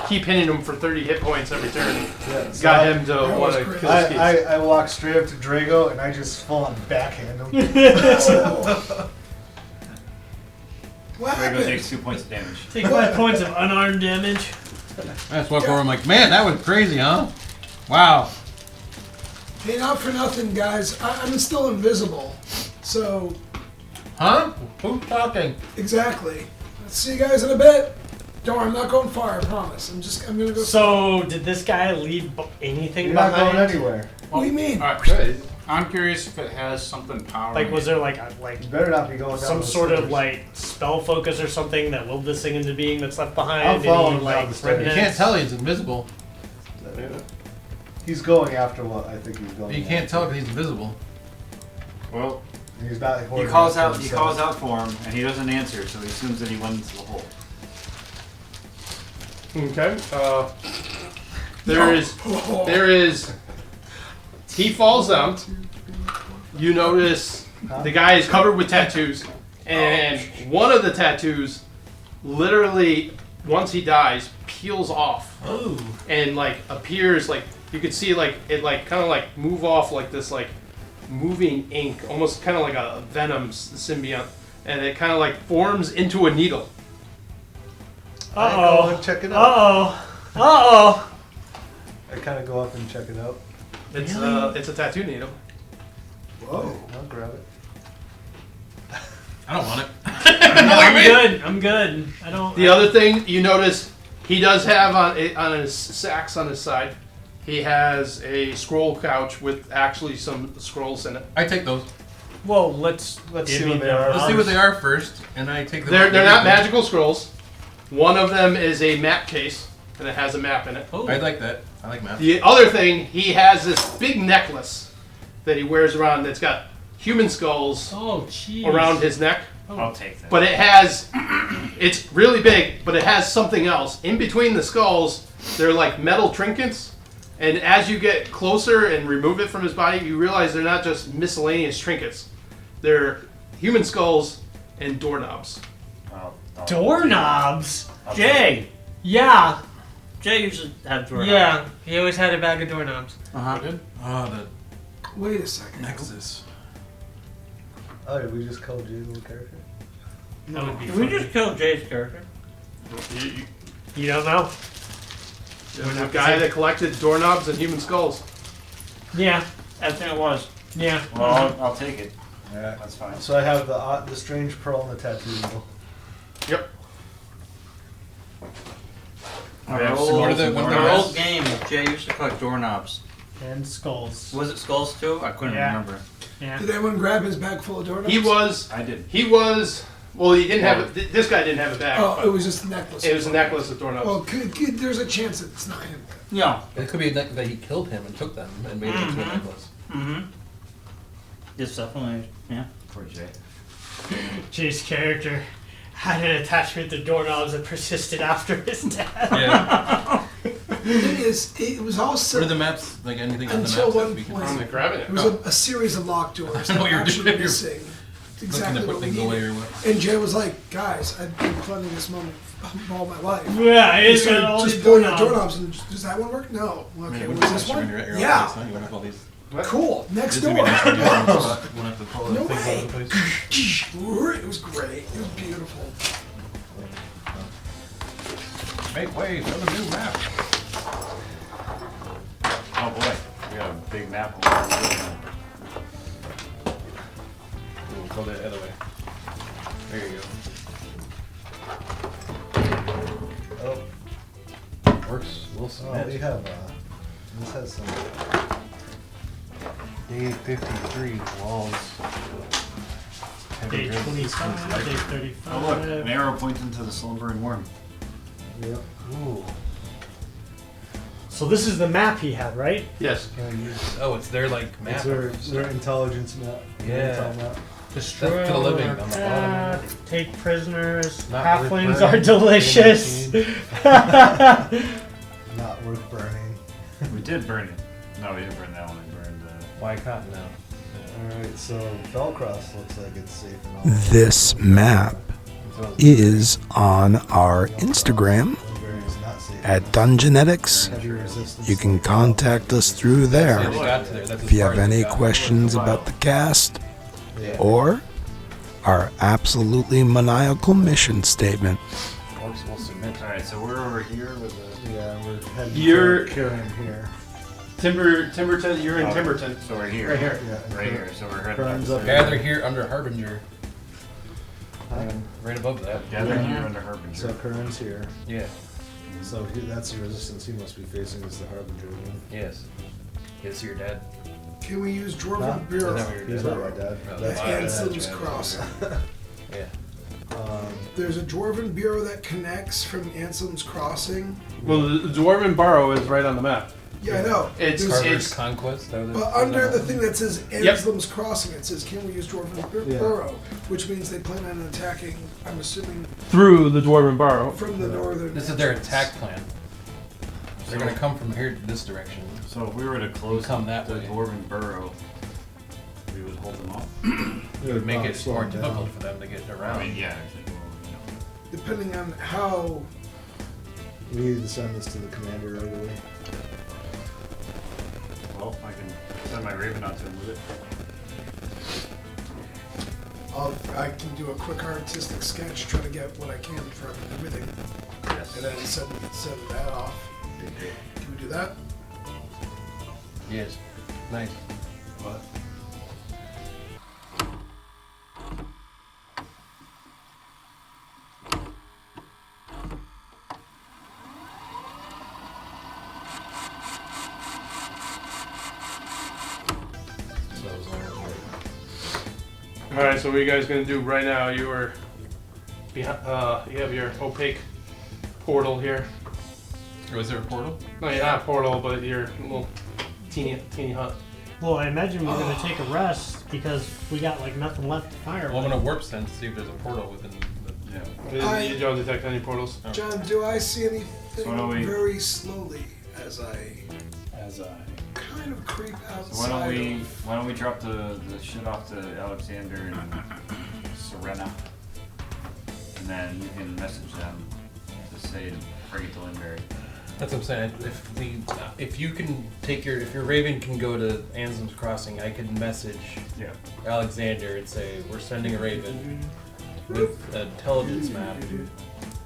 keep hitting him for 30 hit points every turn. Yeah, so Got him to want to kill his kids. I walk straight up to Drago and I just full on backhand him. What Drago happened? takes 2 points of damage. Take 5 points of unarmed damage. I just walk over. I'm like, man, that was crazy, huh? Wow. Hey, not for nothing, guys. I'm still invisible. So, Huh? Who's talking? exactly. Let's see you guys in a bit. Don't worry, I'm not going far, I promise. I'm gonna go. So, did this guy leave anything You're not behind? going anywhere. What do you mean? Alright, good. I'm curious if it has something powering. Was there You better not be going down some those sort of stairs. spell focus or something that willed this thing into being that's left behind? I'm following Any, him down the stairs. You remnants? can't tell he's invisible. He's going after what I think he's going. You can't after. tell because he's invisible. Well, He's not. he hoarding calls it for out. He himself. calls out for him, and he doesn't answer, so he assumes that he went into the hole. Okay. There is. He falls down. You notice the guy is covered with tattoos, And one of the tattoos, literally, once he dies, peels off. Ooh. And like appears like you could see like it like kind of like move off like this like moving ink, almost kind of like a venom symbiont, and it kind of like forms into a needle. I go and check it out. Uh-oh. I kind of go up and check it out. It's it's a tattoo needle. Whoa! I'll grab it. I don't want it. I'm good. I don't. The other thing you notice, he does have on his sacks on his side, he has a scroll couch with actually some scrolls in it. I take those. Well, let's see what they are. Let's see what they are first, and I take them. They're not magical scrolls. One of them is a map case, and it has a map in it. I like that. I like maps. The other thing, he has this big necklace that he wears around that's got human skulls around his neck. I'll take that. But it has, it's really big, but it has something else. In between the skulls, they're like metal trinkets. And as you get closer and remove it from his body, you realize they're not just miscellaneous trinkets. They're human skulls and doorknobs. Doorknobs? Jay. Yeah. Jay usually have doorknobs. Yeah. He always had a bag of doorknobs. Oh, Wait a second. the Nexus. Oh, did we just call Jay's little character? That would be Did we just kill Jay's character? You don't know? The guy that collected doorknobs and human skulls. Yeah. I think it was. Yeah. Well, I'll take it. Yeah, That's fine. So I have the strange pearl and the tattoo needle. Yep. Our What are the- what are the old rest? game, Jay used to collect doorknobs. And skulls. Was it skulls too? I couldn't Yeah. remember. Yeah. Did anyone grab his bag full of doorknobs? I did. Well, he didn't have it. This guy didn't have a bag. Oh, it was just a necklace. It was a necklace of doorknobs. Well, there's a chance it's not him. Yeah. It could be that he killed him and took them and made it into a necklace. Mm-hmm. It's definitely, yeah. Poor Jay. Jay's character had an attachment to doorknobs that persisted after his death. Yeah. It is. It was all What are the maps? Like anything on the Until maps one that we can point. see? I'm grabbing it. It was a series of locked doors I that know were what you're actually doing. You're missing. Exactly Looking to what put we things away needed. or what? And Jay was like, "Guys, I've been planning this moment all my life." Yeah, He it's started got all just these pulling out doorknobs. doorknobs. And does that one work? No. Okay, Man, what what's is this one? your own Yeah. place, huh? You want to call these? Cool. Next This door. would be nice to do. We'll have to pull No things way. out of the place. It was great. It was beautiful. Make way for the new map. Oh boy, we got a big map. We'll go the other way. There you go. Oh, Works. We'll oh submit. we have. This has some. Day 53 walls. Day 25, day 35. Oh look, an arrow pointing to the slumbering worm. Yep. Ooh. So this is the map he had, right? Yes. Oh, it's their like map. It's their intelligence map. Yeah. Intel map. Destroy That's for the all living our on the path, bottom. take prisoners. Not Halflings worth are burning. delicious. Not worth burning. We did burn it. No, we didn't burn that one. We burned Why cotton now? Alright, so Felcross looks like it's safe and all. This map is on our Instagram It's not safe. at Dungeonetics. Heavy resistance. You can contact us through Yeah, there they got to there. That's if you as have far as any they got. questions about the cast Yeah. or our absolutely maniacal mission statement. Orcs will submit. Alright, so we're over here with the. Yeah, we're heading You're- to Karen here. Timberton, you're in Oh, Timberton. So we're here. Right here. Yeah, Right here. So we're heading Burns up. up Gather here under Harbinger. Huh? Right above that. Gather here under Harbinger. So Kern's here. Yeah. So that's the resistance he must be facing is the Harbinger one. Yes. Get to see your dad. Can we use Dwarven Huh? Bureau? Is that what you're He's doing? not my dad. No, That's my my dad. Anselm's That's Crossing. Yeah. There's a Dwarven Bureau that connects from Anselm's Crossing. Well, the Dwarven Burrow is right on the map. Yeah, I know. It's There's- Carver's Conquest. That was But under the thing that says Yep. Anselm's Crossing, it says, can we use Dwarven Yeah. Burrow? Which means they plan on attacking, I'm assuming, Through the Dwarven Burrow. from the northern. This is their entrance. attack plan. They're gonna come from here this direction. So if we were to close Come that the way. Dwarven Burrow, we would hold them off. It would make it slow more them down. difficult for them to get around. I mean, yeah. Exactly. Well, Depending on how. We need to send this to the commander right away. well, I can send my Raven out to him with it. I can do a quick artistic sketch, try to get what I can from everything, Yes. and then send that off. Can we do that? Yes. Nice. What? All right, so what are you guys gonna do right now? You are behind. You have your opaque portal here. Was there a portal? No, you're not a portal, but your little teeny hut. Well, I imagine we're gonna take a rest because we got like nothing left to fire. Well, I'm gonna warp send to see if there's a portal within the. Yeah. You don't detect any portals. John, do I see anything So why don't we- very slowly as I As I. kind of creep outside? So of- why don't we drop the shit off to Alexander and Serena, and then you can message them to say to bring it to Lindbergh. That's what I'm saying. If you can take if your Raven can go to Ansem's Crossing, I can message Yeah. Alexander and say we're sending a Raven with an intelligence map.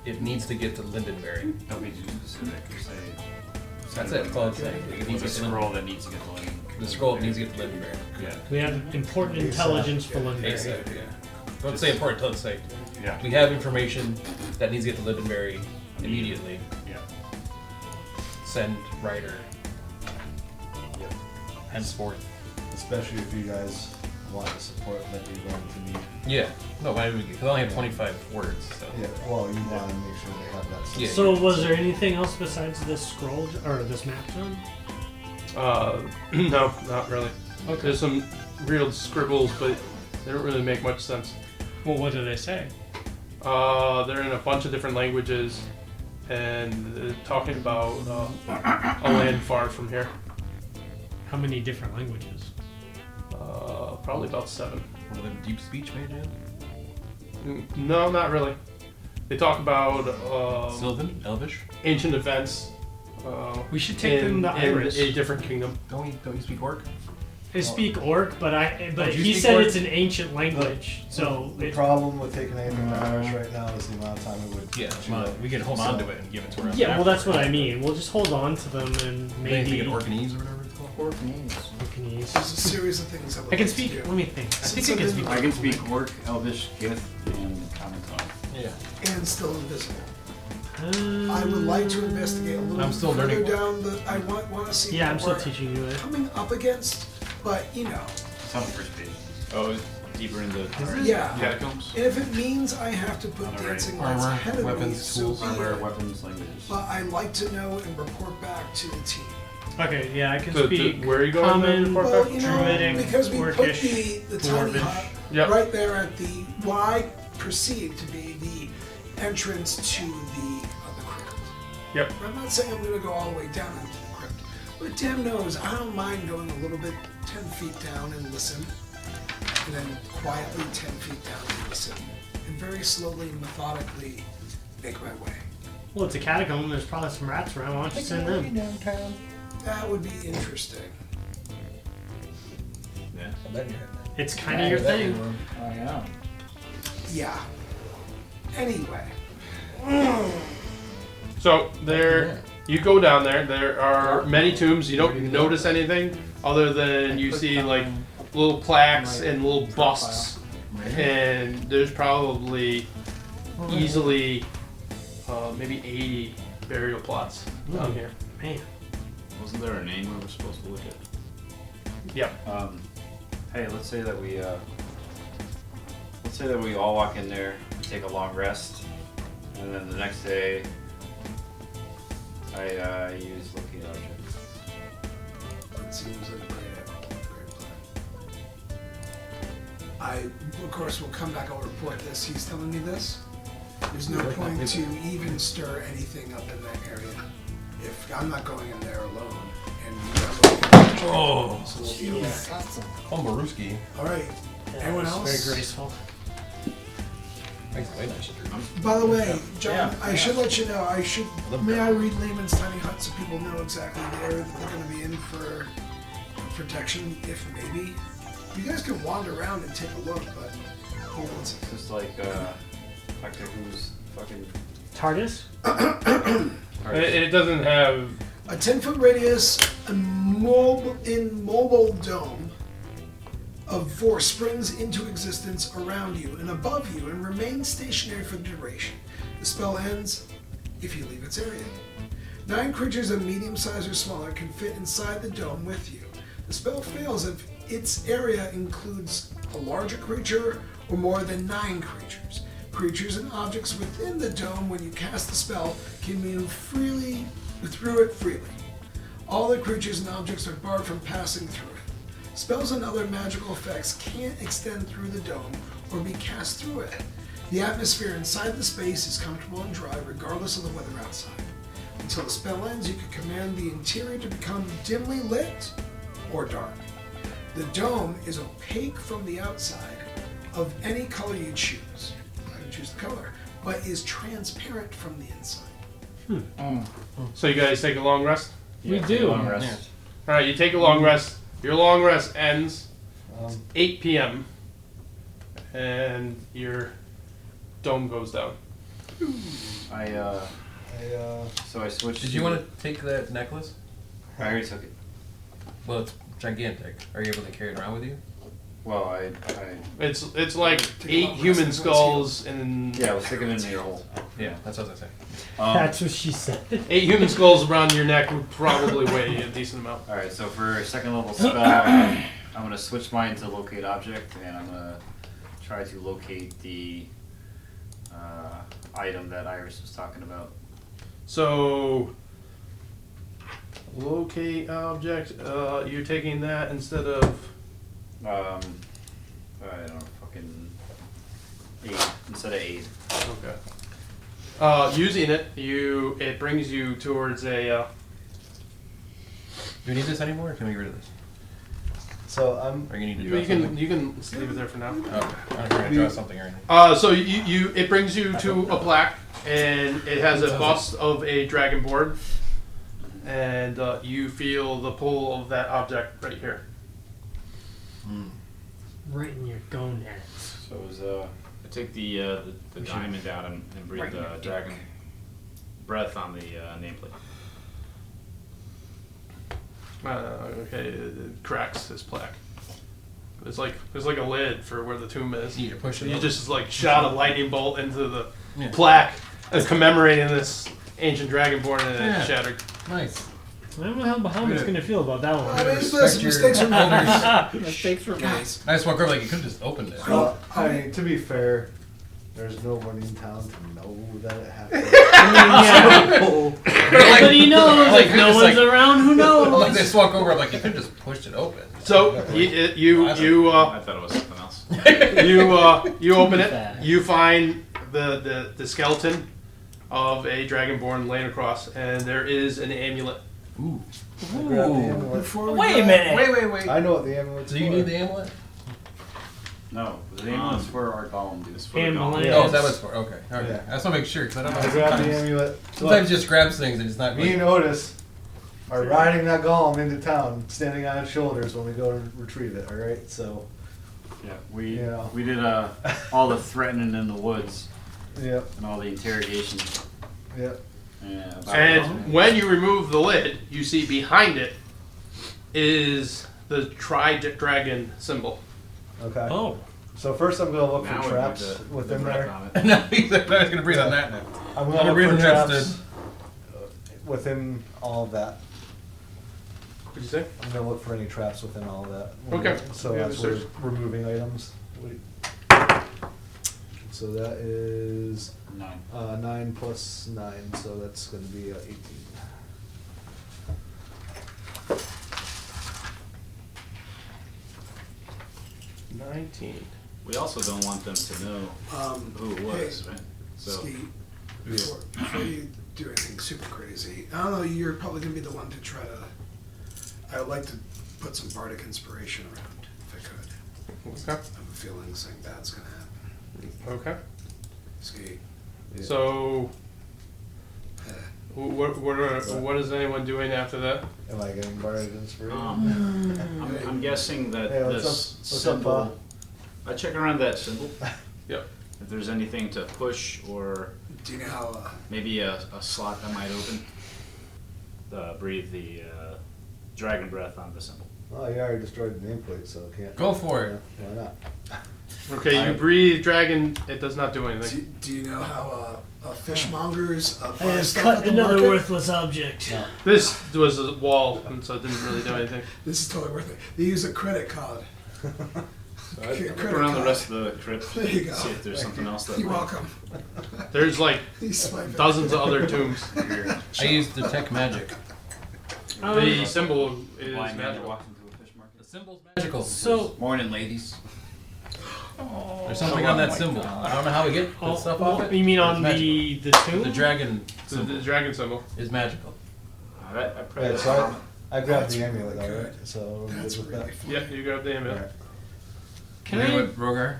It needs to get to Lindenberry. Don't be too specific. Say. That's it. That's all I'm saying. It needs With a to get to scroll that needs to get to Lindenberg. The scroll needs to get to Lindenberry. Yeah. We have important intelligence for Lindbergh. ASAP, yeah. Don't say important. Don't say. Yeah. We have information that needs to get to Lindenberry immediately. Yeah. Send Ryder. Yep. Henceforth. Especially if you guys want the support that you're going to need. Yeah. No, why would we? Because I only have 25 words. So. Yeah, well, you want to make sure they have that support. Yeah. So, was there anything else besides this scroll or this map zone? No, not really. Okay. There's some real scribbles, but they don't really make much sense. Well, what do they say? They're in a bunch of different languages, and they're talking about a land far from here. How many different languages? Probably about 7. One of them deep speech made No, not really. They talk about Sylvan, Elvish. ancient events. We should take them to Iris. In a different kingdom. Don't you speak Orc? I speak Orc, but Don't you he speak said Orc? it's an ancient language. So The problem with taking anything to Irish right now is the amount of time it would. Yeah, chew up. we can hold on to it and give it to her. yeah, well, that's what I mean. We'll just hold on to them and Maybe maybe an Orcanese or whatever it's called. Orcanese. There's a series of things I would I can like to speak. do. Let me think. I think Since I can I'm speak. I can speak Orc, Elvish, Gith, and Common Tongue. Yeah. And still invisible. I would like to investigate a little I'm still further learning down the. I want to see. Yeah, I'm what still we're teaching you it. Coming up against, but you know, It's on the first page. Oh, deeper in the yeah. catacombs? And if it means I have to put On the right. dancing lights Armor, ahead of me, weapons, so tools. be Armor, it. weapons, languages. But I like to know and report back to the team. Okay, yeah, I can So, speak. where are you going? Common, Report Well, back? you know, Druidic, because we put Orcish, the tiny Dwarvish. hut Yep. right there at the what I perceive to be the entrance to the crypt. Yep. I'm not saying I'm going to go all the way down into the crypt, but damn knows I don't mind going a little bit 10 feet down and listen, and then quietly 10 feet down and listen, and very slowly and methodically make my way. Well, it's a catacomb. There's probably some rats around. Why don't you send them? That would be interesting. It's kind of your thing. Oh, yeah. Yeah. Anyway. So there, you go down there. There are many tombs. You don't notice anything other than you see like little plaques and little busts, and there's probably easily maybe 80 burial plots down here. Man. Wasn't there a name we were supposed to look at? Yep. Hey, let's say that we all walk in there and take a long rest, and then the next day I use locate objects. That seems like a great plan. I, of course, will come back. I'll report this. He's telling me this. There's no point to even stir anything up in that area. If I'm not going in there alone, and you guys will Oh, So we'll be okay. oh, Maruski. All right. Anyone else? Very graceful. Makes a way nice shirt. By the way, John, Yeah. I should let you know. May I read Lehman's tiny hut so people know exactly the area that they're going to be in for protection, if maybe. You guys can wander around and take a look, but hold on a second. Just like Doctor Who's fucking. TARDIS? It doesn't have. A 10-foot radius, immobile dome of 4 springs into existence around you and above you and remains stationary for the duration. The spell ends if you leave its area. 9 creatures of medium size or smaller can fit inside the dome with you. The spell fails if its area includes a larger creature or more than 9 creatures. Creatures and objects within the dome when you cast the spell can move freely through it freely. All the creatures and objects are barred from passing through it. Spells and other magical effects can't extend through the dome or be cast through it. The atmosphere inside the space is comfortable and dry regardless of the weather outside. Until the spell ends, you can command the interior to become dimly lit or dark. The dome is opaque from the outside of any color you choose. I can choose the color, but is transparent from the inside. So you guys take a long rest? We do. All right, you take a long rest. Your long rest ends 8 p.m. and your dome goes down. So I switched. Did you want to take that necklace? I already took it. Well, it's gigantic. Are you able to carry it around with you? Well, I It's like 8 human skulls and yeah, I was sticking it in your hole. Yeah, that's what I was saying. That's what she said. 8 human skulls around your neck would probably weigh a decent amount. All right, so for a second level spell, I'm gonna switch mine to locate object, and I'm gonna try to locate the item that Iris was talking about. So, locate object. You're taking that instead of. I don't know, fucking 8 instead of 8. Okay. Using it, it brings you towards a. Do we need this anymore, or can we get rid of this? So I'm. Or you need to You draw something? can leave it there for now. Oh, I'm trying to draw something or anything. So it brings you to a plaque, and it has a bust of a dragonborn, and you feel the pull of that object right here. Right in your gonads. So it was, I take the diamond out and breathe the dragon breath on the nameplate. Okay, it cracks his plaque. There's like a lid for where the tomb is. You need to push it You up. just like shot a lightning bolt into the Yeah. plaque, commemorating this ancient dragonborn, and Yeah. it shattered. Nice. I don't know how Muhammad's going to feel about that one. I mean, listen, mistakes are made. Mistakes were made. Guys, I just walk over like you could have just opened it. Well, I mean, to be fair, there's no one in town to know that it happened. Nobody knows. like, If no just one's like- around, who I'm knows? like, they just walk over, I'm like, you could have just pushed it open. So I thought it was something else. you open it. You find the skeleton of a dragonborn laying across, and there is an amulet. Ooh. I grabbed the amulet. before we Wait go- a minute. Wait. I know what the amulet's Do you for. need the amulet? No, the amulet's for our golem, dude. It's for the Amulet. golem. Oh, is that what it's for? Okay. Alright. Yeah. I just want to make sure, because I don't know. I grabbed the Sometimes, amulet. sometimes you just grabs things and it's not Me and Otis are riding that golem into town, standing on its shoulders when we go to retrieve it. All right, so Yeah, we Yeah. we did all the threatening in the woods yep, and all the interrogation. yep. Yeah, about And when you remove the lid, you see behind it is the tri-dragon symbol. Okay. Oh. So first, I'm gonna look Now for we traps need the within breath there. on it. No, he's not going to breathe on that now. I'm I'm gonna look breathing for traps, traps within all of that. What'd you say? I'm gonna look for any traps within all of that. Okay. So Yeah, as we're there's- removing items. So that is 9. 9 plus 9, so that's gonna be 18. We also don't want them to know who it was, right? So Steve, before you do anything super crazy, I don't know, you're probably gonna be the one to try to. I would like to put some bardic inspiration around, if I could. Okay. I have a feeling something bad's gonna happen. Okay. Ski. Yeah. So, what is anyone doing after that? Am I getting bardic inspiration? I'm guessing that Hey, what's this up? What's up, symbol. I check around that symbol. Yep. If there's anything to push or Do you know how, maybe a slot that might open. Breathe the dragon breath on the symbol. Oh, you already destroyed the nameplate, so I can't. Go for it. Yeah, why not? Okay, you breathe dragon, it does not do anything. do you know how fishmongers I buy just stuff cut at the another market? worthless object. This was a wall, and so it didn't really do anything. This is totally worth it. They use a credit card. So I look around the rest of the crypt. There you go. See if there's something else that You're might- welcome. There's like He's swiping. dozens of other tombs. I used detect magic. The symbol is Blind man magical. walks into a fish market. The symbol's magical. So, Morning, ladies. There's something on that symbol. I don't know how we get the stuff off it. You mean but on it's the magical. tomb? The dragon The symbol dragon symbol. is magical. Alright, I pray Yeah, that so Bahamut. I grabbed That's the amulet, really alright? good. So we're good That's with really that. fun. Yeah, you grab the amulet. Alright. Can Agree I? with Rogar?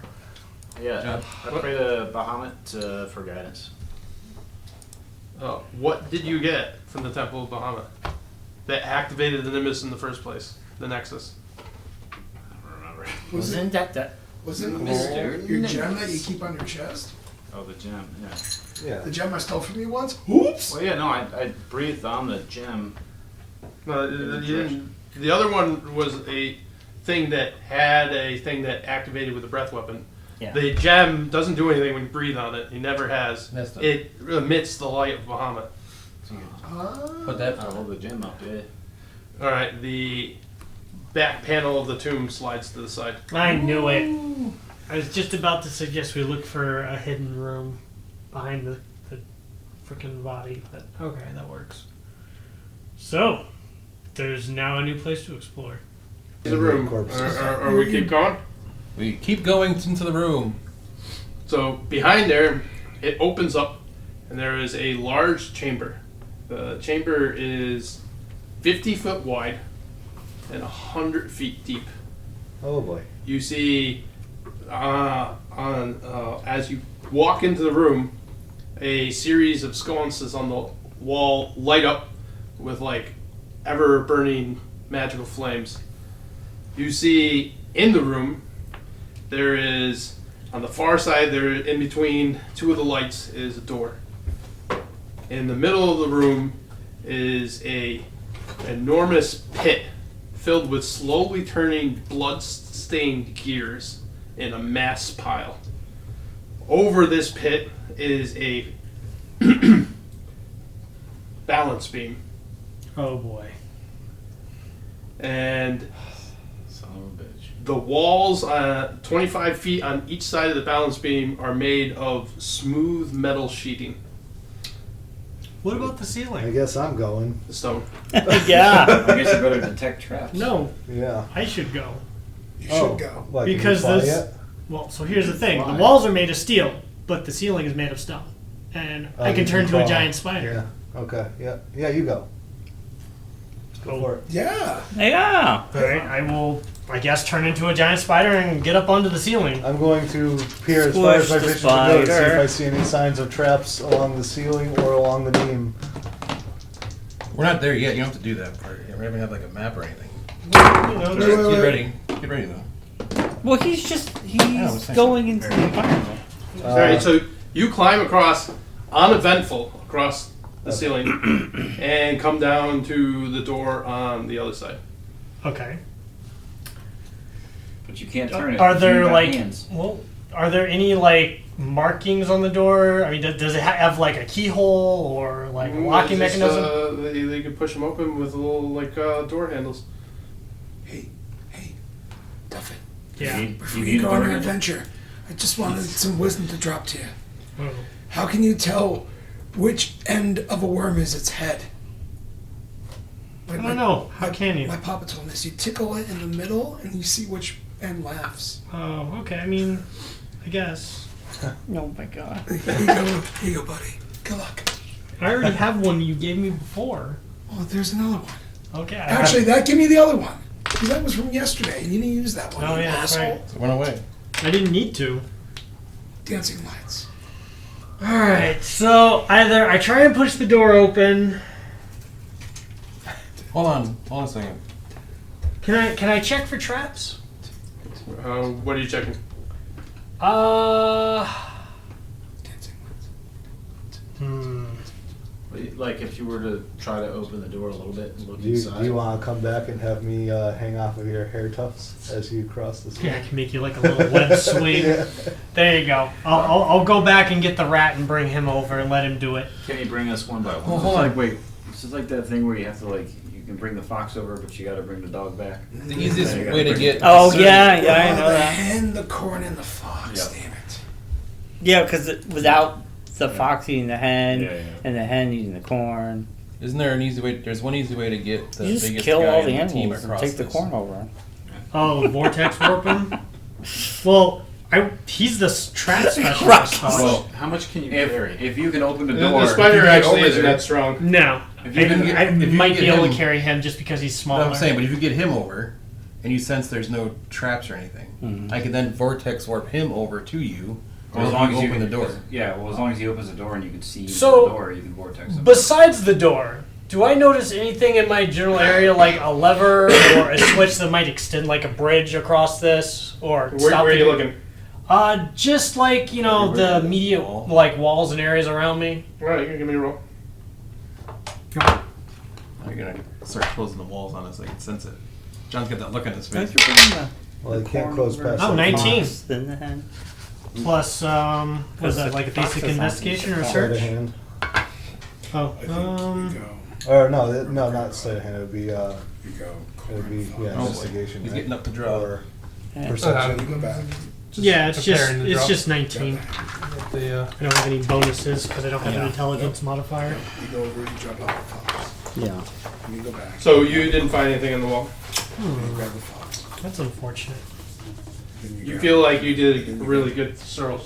Yeah, John? I pray to Bahamut for guidance. What did you get from the Temple of Bahamut that activated the Nimbus in the first place? The Nexus. I don't remember. wasn't that Wasn't Mr. your gem that you keep on your chest? Oh, the gem, yeah. Yeah. The gem I stole from you once? Oops! Well, yeah, no, I breathed on the gem. No, you didn't. The other one was a thing that had a thing that activated with a breath weapon. Yeah. The gem doesn't do anything when you breathe on it. It never has. That's the- It emits the light of Bahamut. Put that. I hold the gem up, yeah. All right, the back panel of the tomb slides to the side. I knew it. I was just about to suggest we look for a hidden room behind the freaking body, but okay, that works. So, there's now a new place to explore. The room. Or we keep going. We keep going into the room. So behind there, it opens up, and there is a large chamber. The chamber is 50 foot wide and 100 feet deep. Oh boy. You see, as you walk into the room, a series of sconces on the wall light up with like ever burning magical flames. You see in the room, there is on the far side, there in between two of the lights is a door. In the middle of the room is a enormous pit filled with slowly turning blood-stained gears in a mass pile. Over this pit is a balance beam, Oh boy. and Son of a bitch. the walls, 25 feet on each side of the balance beam, are made of smooth metal sheeting. What about the I ceiling? guess I'm going. The stone. yeah. I guess you better detect traps. No, Yeah. I should go. You Oh, should go. what, can you Because fly this- yet? Well, so here's the thing: Why? the walls are made of steel, but the ceiling is made of stone, and I You can turn into a fly. giant spider. Yeah. Okay. Yeah. Yeah. You go. Go for it. Yeah. Yeah. All right, I will. I guess turn into a giant spider and get up onto the ceiling. I'm going to peer as far as my Squish the vision can go to see if spider. I see any signs of traps along the ceiling or along the beam. We're not there yet. You don't have to do that part. We haven't have like a map or anything. You know, Wait, just- wait, Get ready. Get ready though. Well, he's going into the environment. All right, so you climb across, uneventful, across the ceiling, and come down to the door on the other side. Okay. But you can't turn it. Are You there got like hands. well? Are there any like markings on the door? I mean, does it have like a keyhole or like a locking It's just, mechanism? they can push them open with little like door handles. Hey, Duffin. Yeah. Before you go on your adventure, I just wanted some wisdom to drop to you. Oh. How can you tell which end of a worm is its head? I don't know. How can you? My papa told me this. You tickle it in the middle, and you see which end laughs. Oh, okay. I mean, I guess. Oh my god. Here you go, buddy. Good luck. I already have one you gave me before. Oh, there's another one. Okay. Actually, give me the other one. Because that was from yesterday, and you didn't use that one. Oh, you yeah, asshole. right. It went away. I didn't need to. Dancing lights. Alright, so either I try and push the door open. Hold on a second. Can I check for traps? What are you checking? Dancing Like if you were to try to open the door a little bit and look Do you inside. want to come back and have me hang off of your hair tufts as you cross the swing? Yeah, I can make you like a little web swing. Yeah. There you go. I'll go back and get the rat and bring him over and let him do it. Can you bring us one by one? Oh, hold on. Wait. This is like that thing where you have to you can bring the fox over, but you got to bring the dog back. The easiest Yeah, you gotta way to bring get. it. Oh, certain- yeah, I know the that. hen, the corn, and the fox. Yeah. Damn it. Yeah, because without the fox eating the hen Yeah, yeah. and the hen eating the corn, Isn't there an easy way? There's one easy way to get the you just biggest kill guy all the in the team animals and across take the this. corn over. Oh, vortex warp him? Well, he's the trap specialist. Christ. though. Well, How much can you carry? If you can open the The door, spider get actually over isn't there- that strong. No. If you can get- I if you might can be get able him- to carry him just because he's That's smaller. what I'm saying, but if you get him over, and you sense there's no traps or anything, I can then vortex warp him over to you, well, or as long you as you open can, the door. Yeah, well, as long as he opens the door and you can see So, the door, you can vortex him. Besides the door, do I notice anything in my general area like a lever or a switch that might extend like a bridge across this or Where stop are the- you looking? Just like, the immediate like walls and areas around me. Right, you can give me a roll. Now you're gonna start closing the walls on us. I can sense it. John's got that look on his face. Don't you bring the Well, you can't corn close over? past Oh, that 19. Fox, then the hen. Plus, was that like a Fox basic is not investigation or used to sleight of search? hand. Oh, I think you go. Or no, not sleight of hand. It would be You go. investigation. He's right? getting up to draw. Or Yeah. perception. You go back. yeah, it's preparing to drop. just 19. The, I don't have any bonuses because I don't have an intelligence modifier. You go over, you drop out the fox. Yeah. And you go back. So you didn't find anything on the wall? And you grab the fox. That's unfortunate. Then You grab- feel like you did a really good thorough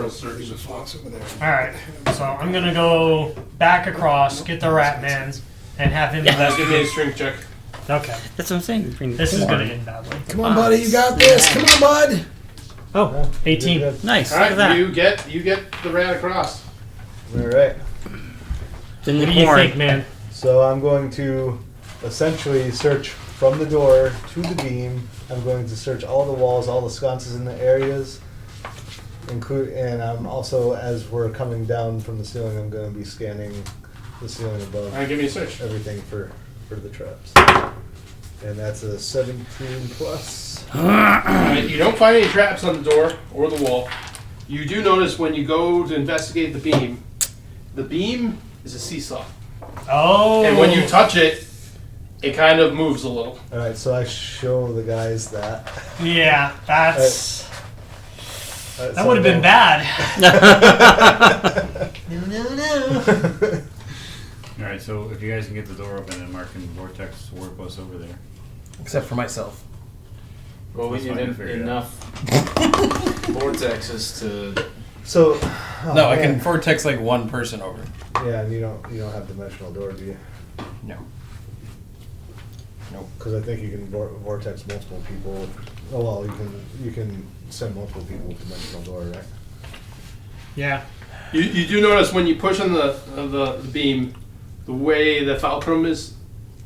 search. There's a fox over there. All right, so I'm gonna go back across, get the rat man, and have him Give me a investigate. strength check. Okay, That's what I'm saying. Bring the this is corn. gonna end badly. Come on, buddy, you got this. Come on, bud. Oh, 18. Good. Nice. All Look at right, that. you get the rat across. All right. Then What the do you corn. think, man? So I'm going to essentially search from the door to the beam. I'm going to search all the walls, all the sconces in the areas, and I'm also, as we're coming down from the ceiling, I'm going to be scanning the ceiling above, All right, give me a search. everything for the traps. And that's a 17 plus. Alright, you don't find any traps on the door or the wall. You do notice when you go to investigate the beam is a seesaw. Oh. And when you touch it, it kind of moves a little. All right, so I show the guys that. Yeah, that's. That That would have been bad. No. Alright, so if you guys can get the door open, then Mark can vortex warp us over there. Except for myself. Well, we That's need fine to figure it enough vortexes to. So. oh, No, I can man. vortex like one person over. Yeah, and you don't have dimensional door, do you? No. Nope. Because I think you can vortex multiple people. Oh well, you can send multiple people with dimensional door, right? Yeah. You do notice when you push on the beam, the way the fulcrum is,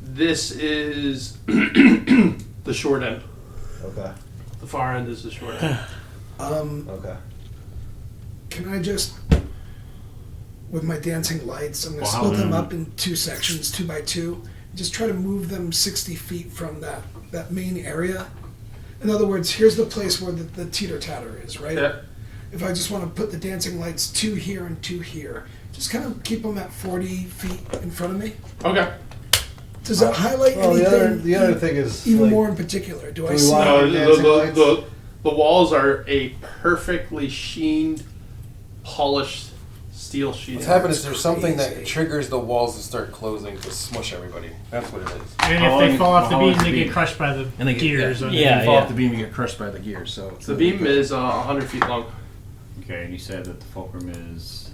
this is the short end. Okay. The far end is the short end. Okay. Can I just, with my dancing lights, I'm going to Wow. split them up in two sections, 2 by 2. Just try to move them 60 feet from that main area. In other words, here's the place where the teeter-tatter is, right? Yeah. If I just want to put the dancing lights 2 here and 2 here, just kind of keep them at 40 feet in front of me. Okay. Does that highlight Well, anything? the other thing is even like, more in particular. Do I we see? want- No, dancing lights? the walls are a perfectly sheened, polished steel sheet. What's happened is there's something crazy. that triggers the walls to start closing to smush everybody. That's what it is. And How if they long- fall off the how long beam, is they the get beam? crushed by the And they get gears. yeah, on and it. Yeah, you fall yeah. off the beam, you get crushed by the gears. So The beam is 100 feet long. Okay, and you said that the fulcrum is.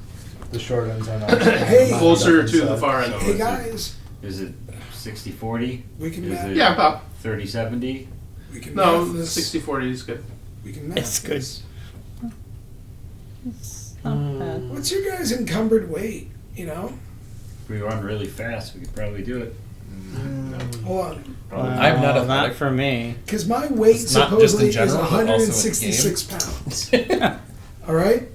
the short ends are not. Hey, Closer to the far end. Hey guys, Is it 60-40? we can. Is it Yeah, about 30-70. We can No, math this. 60-40 is good. We can math It's good. this. It's not bad. What's your guys' encumbered weight? You know? If we run really fast, we could probably do it. Hold on. I'm not not for me. Because my weight It's not just supposedly in general, is but also in 166 pounds. All right?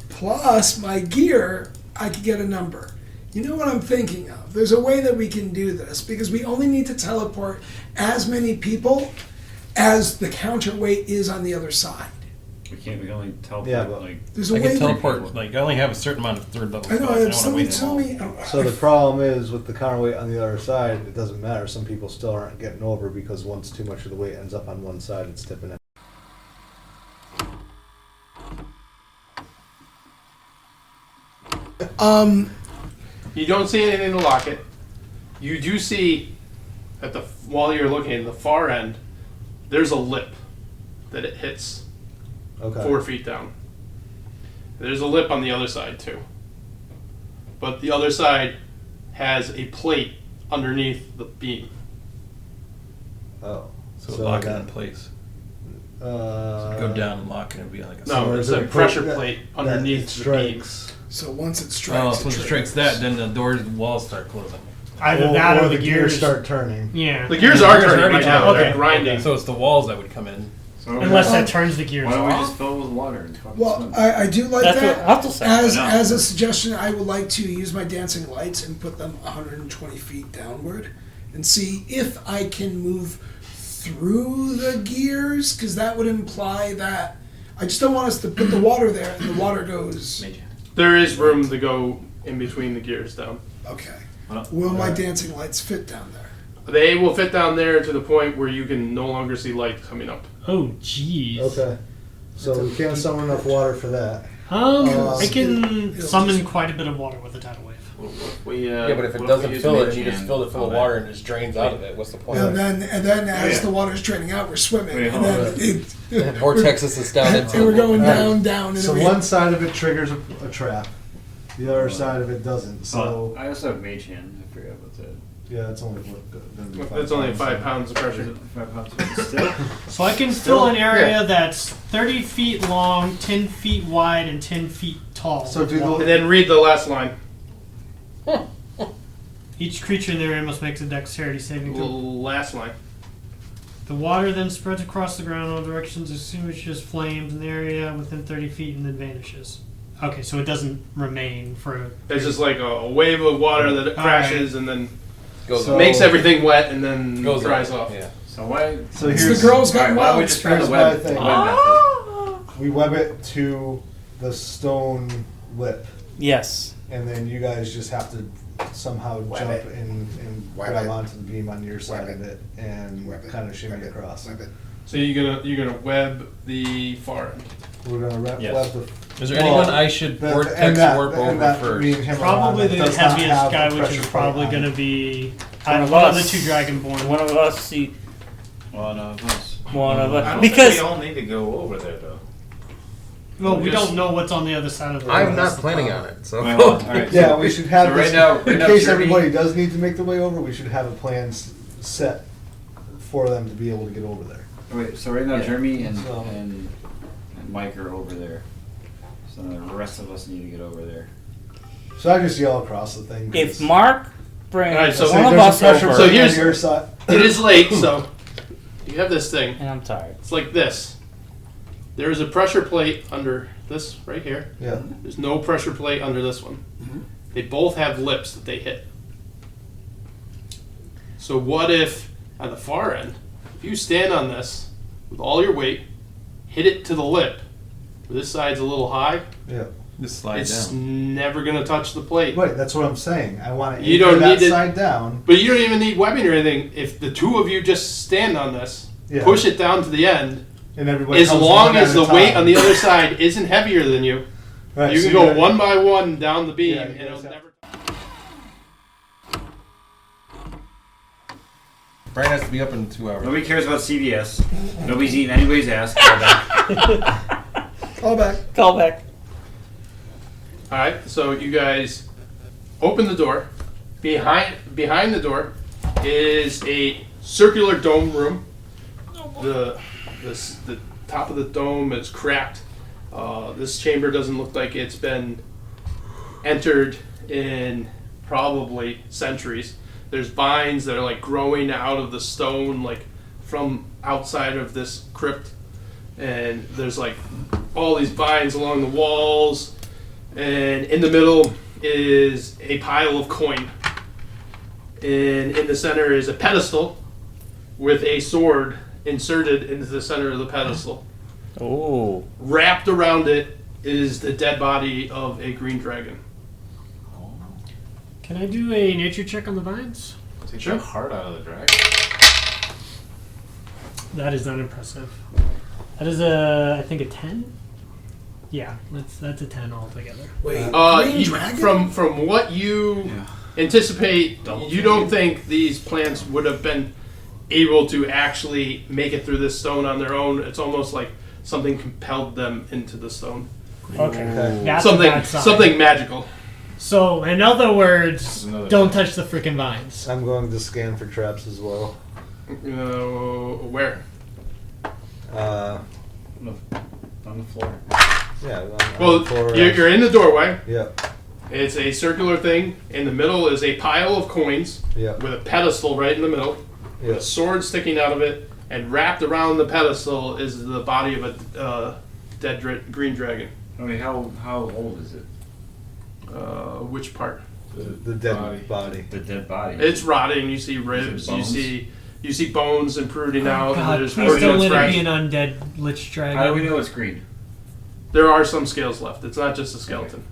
Plus, my gear, I could get a number. You know what I'm thinking of? There's a way that we can do this because we only need to teleport as many people as the counterweight is on the other side. We can only teleport Yeah, but- like. There's a I way. can teleport. Like I only have a certain amount of third level. I know. spells. I don't Somebody want to tell wait me. So the problem is with the counterweight on the other side, it doesn't matter. Some people still aren't getting over because once too much of the weight ends up on one side, it's tipping it. You don't see anything to lock it. You do see while you're looking at the far end, there's a lip that it hits Okay. 4 feet down. There's a lip on the other side too. But the other side has a plate underneath the beam. Oh. So lock it in place. Go down and lock it and be like a No, it's a pressure plate underneath the beam. So once it Oh, strikes, so it strikes that, then the doors, the walls start closing. Either that or the gears gears start turning. Yeah. The gears are turning already right now. turning. They're Okay. grinding. So it's the walls that would come in. So Unless that turns the gears why don't we off. just fill it with water and fucking Well, swim? I do like That's that. what Huffle said. As I know. as a suggestion, I would like to use my dancing lights and put them 120 feet downward, and see if I can move through the gears, because that would imply that I just don't want us to put the water there and the water goes. There is room to go in between the gears down. Okay. Well, Will my dancing lights fit down there? They will fit down there to the point where you can no longer see light coming up. Oh, jeez. Okay. So we can't summon enough water for that. I can it'll summon just- quite a bit of water with a tidal wave. Yeah, but if it doesn't fill it, and you just filled it full of water and it just drains out of it, what's the point? And then as the water's draining out, we're swimming, Wait, and then hold Vortexes us down into and we're going Alright. down. And So we- one side of it triggers a trap. The other side of it doesn't. So I also have mage hand. I forgot about that. yeah, it's only going to be 5 That's only pounds. 5 pounds of pressure. 5 pounds. Still. So I can fill an area that's 30 feet long, 10 feet wide, and 10 feet tall. So with do the- water. And then read the last line. Each creature in the area must make a dexterity saving The throw. last line. The water then spreads across the ground in all directions, extinguishes flames in the area within 30 feet, and then vanishes. Okay, so it doesn't remain for. It's just like a wave of water that crashes and then Goes So- makes everything wet and then goes dries up. off. Yeah. So why? So It's here's the girls got Alright, why don't we wild. just try the Here's web, my thing. the web method? we web it to the stone lip, Yes. and then you guys just have to somehow Web jump it. and Web grab it. onto the beam on your side Web of it and Web it. kind of shimmy Web it. across. Web it. So you're gonna web the far end. We're gonna Yes. web the. Is there anyone I should the- vortex and that- warp and over that first? me and him are Probably on, the that does not heaviest have guy, a which pressure is plate probably on going to it. be One of one of the us. two dragonborn. One of us see. One of us. One of I us. don't Because think we all need to go over there though. Well, we Just- don't know what's on the other side of the I'm road. not planning on it, so. Well, all right. Yeah, so- we should have so this, right now, in now case Jeremy- everybody does need to make their way over, we should have a plan set for them to be able to get over there. Wait, so right now Jeremy and, So- and Mike are over there. So the rest of us need to get over there. So I just yell across the thing. 'cause- if Mark brings Alright, so one of there's a us pressure over, So plate here's- on your side. It is late, so you have this thing. and I'm tired. It's like this. There is a pressure plate under this right here. Yeah. There's no pressure plate under this one. They both have lips that they hit. So what if, on the far end, if you stand on this with all your weight, hit it to the lip, this side's a little high, Yeah. Just slide it's down. never going to touch the plate. Right, that's what I'm saying. I want to You anchor don't that need to- side down. But you don't even need webbing or anything. If the two of you just stand on this, Yeah. push it down to the end, And everybody as comes long one as at the a weight time. on the other side isn't heavier than you, Right, you so can go gotta- one by one down the beam Yeah, and you it'll guys have- never. Brian has to be up in 2 hours. Nobody cares about CVS. Nobody's eating anybody's ass. Call back. Call back. Call back. Alright, so you guys open the door. Behind the door is a circular dome room. The top of the dome is cracked. This chamber doesn't look like it's been entered in probably centuries. There's vines that are like growing out of the stone, like from outside of this crypt, and there's like all these vines along the walls, and in the middle is a pile of coin, and in the center is a pedestal with a sword inserted into the center of the pedestal. Oh. Wrapped around it is the dead body of a green dragon. Can I do a nature check on the vines? Take the heart out of the dragon. That is not impressive. That is I think a 10? Yeah, that's a 10 altogether. Wait, green dragon? From what you anticipate, you don't think these plants would have been able to actually make it through this stone on their own. It's almost like something compelled them into the stone. Okay. That's a bad sign. Something magical. So, in other words, don't touch the freaking vines. I'm going to scan for traps as well. Where? On the floor. Yeah. Well, you're in the doorway. Yeah. It's a circular thing. In the middle is a pile of coins with a pedestal right in the middle, with a sword sticking out of it, and wrapped around the pedestal is the body of a dead green dragon. I mean, how old is it? Which part? The dead body. The dead body. It's rotting. You see ribs. You see bones protruding out. God, and please don't let it be an undead lich dragon. How do we know it's green? There are some scales left. It's not just a skeleton.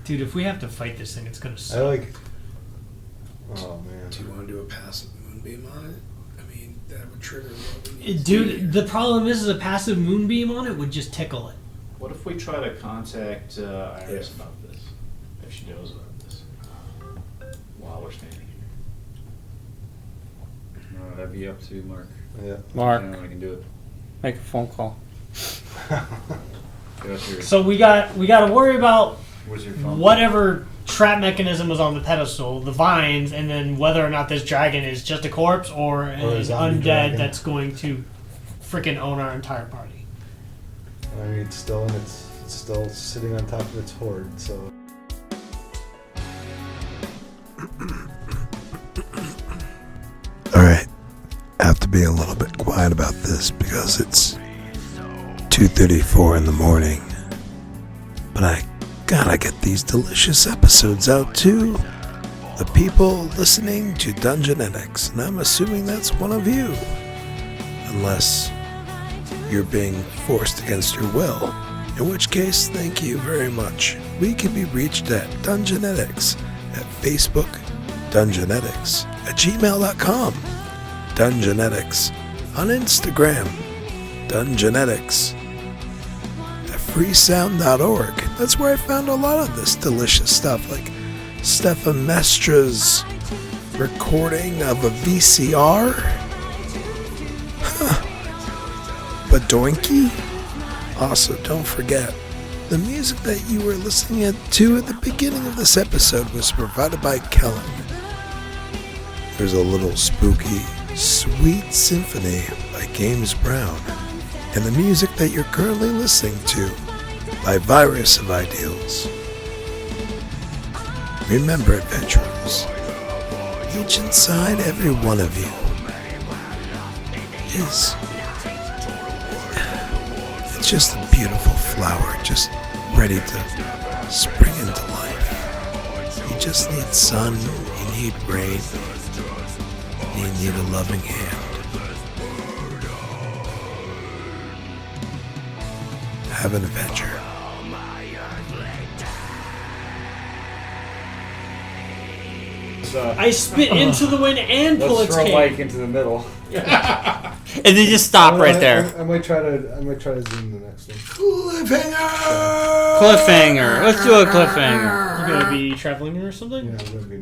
Dude, if we have to fight this thing, it's gonna suck. Oh man. Do you want to do a passive moonbeam on it? I mean, that would trigger what we need. Dude, the problem is a passive moonbeam on it would just tickle it. What if we try to contact Iris about this? If she knows about this. While we're standing here. No, that'd be up to Mark. Yeah. Mark, I can do it. make a phone call. So we got to worry about Where's your phone? whatever trap mechanism was on the pedestal, the vines, and then whether or not this dragon is just a corpse or an undead dragon that's going to freaking own our entire party. I mean, it's still sitting on top of its hoard, so. Alright, I have to be a little bit quiet about this because it's 2:34 in the morning. But I gotta get these delicious episodes out to the people listening to Dungeonetics, and I'm assuming that's one of you. Unless you're being forced against your will, in which case, thank you very much. We can be reached at Dungeonetics at Facebook, Dungeonetics at gmail.com, Dungeonetics on Instagram, Dungeonetics at freesound.org. That's where I found a lot of this delicious stuff, like Stefan Mestra's recording of a VCR. Badoinky? Also, don't forget, the music that you were listening to at the beginning of this episode was provided by Kellen. There's a little spooky, sweet symphony by James Brown, and the music that you're currently listening to by Virus of Ideals. Remember, adventurers, each inside every one of you is... it's just a beautiful flower, just ready to spring into life. You just need sun, you need rain, and you need a loving hand. Have an adventure. I spit into the wind and pull its Let's throw cape. Mike into the middle. And then just stop right there. I might try to zoom the next one. Cliffhanger. Let's do a cliffhanger. You're gonna be traveling or something? Yeah, I'm gonna be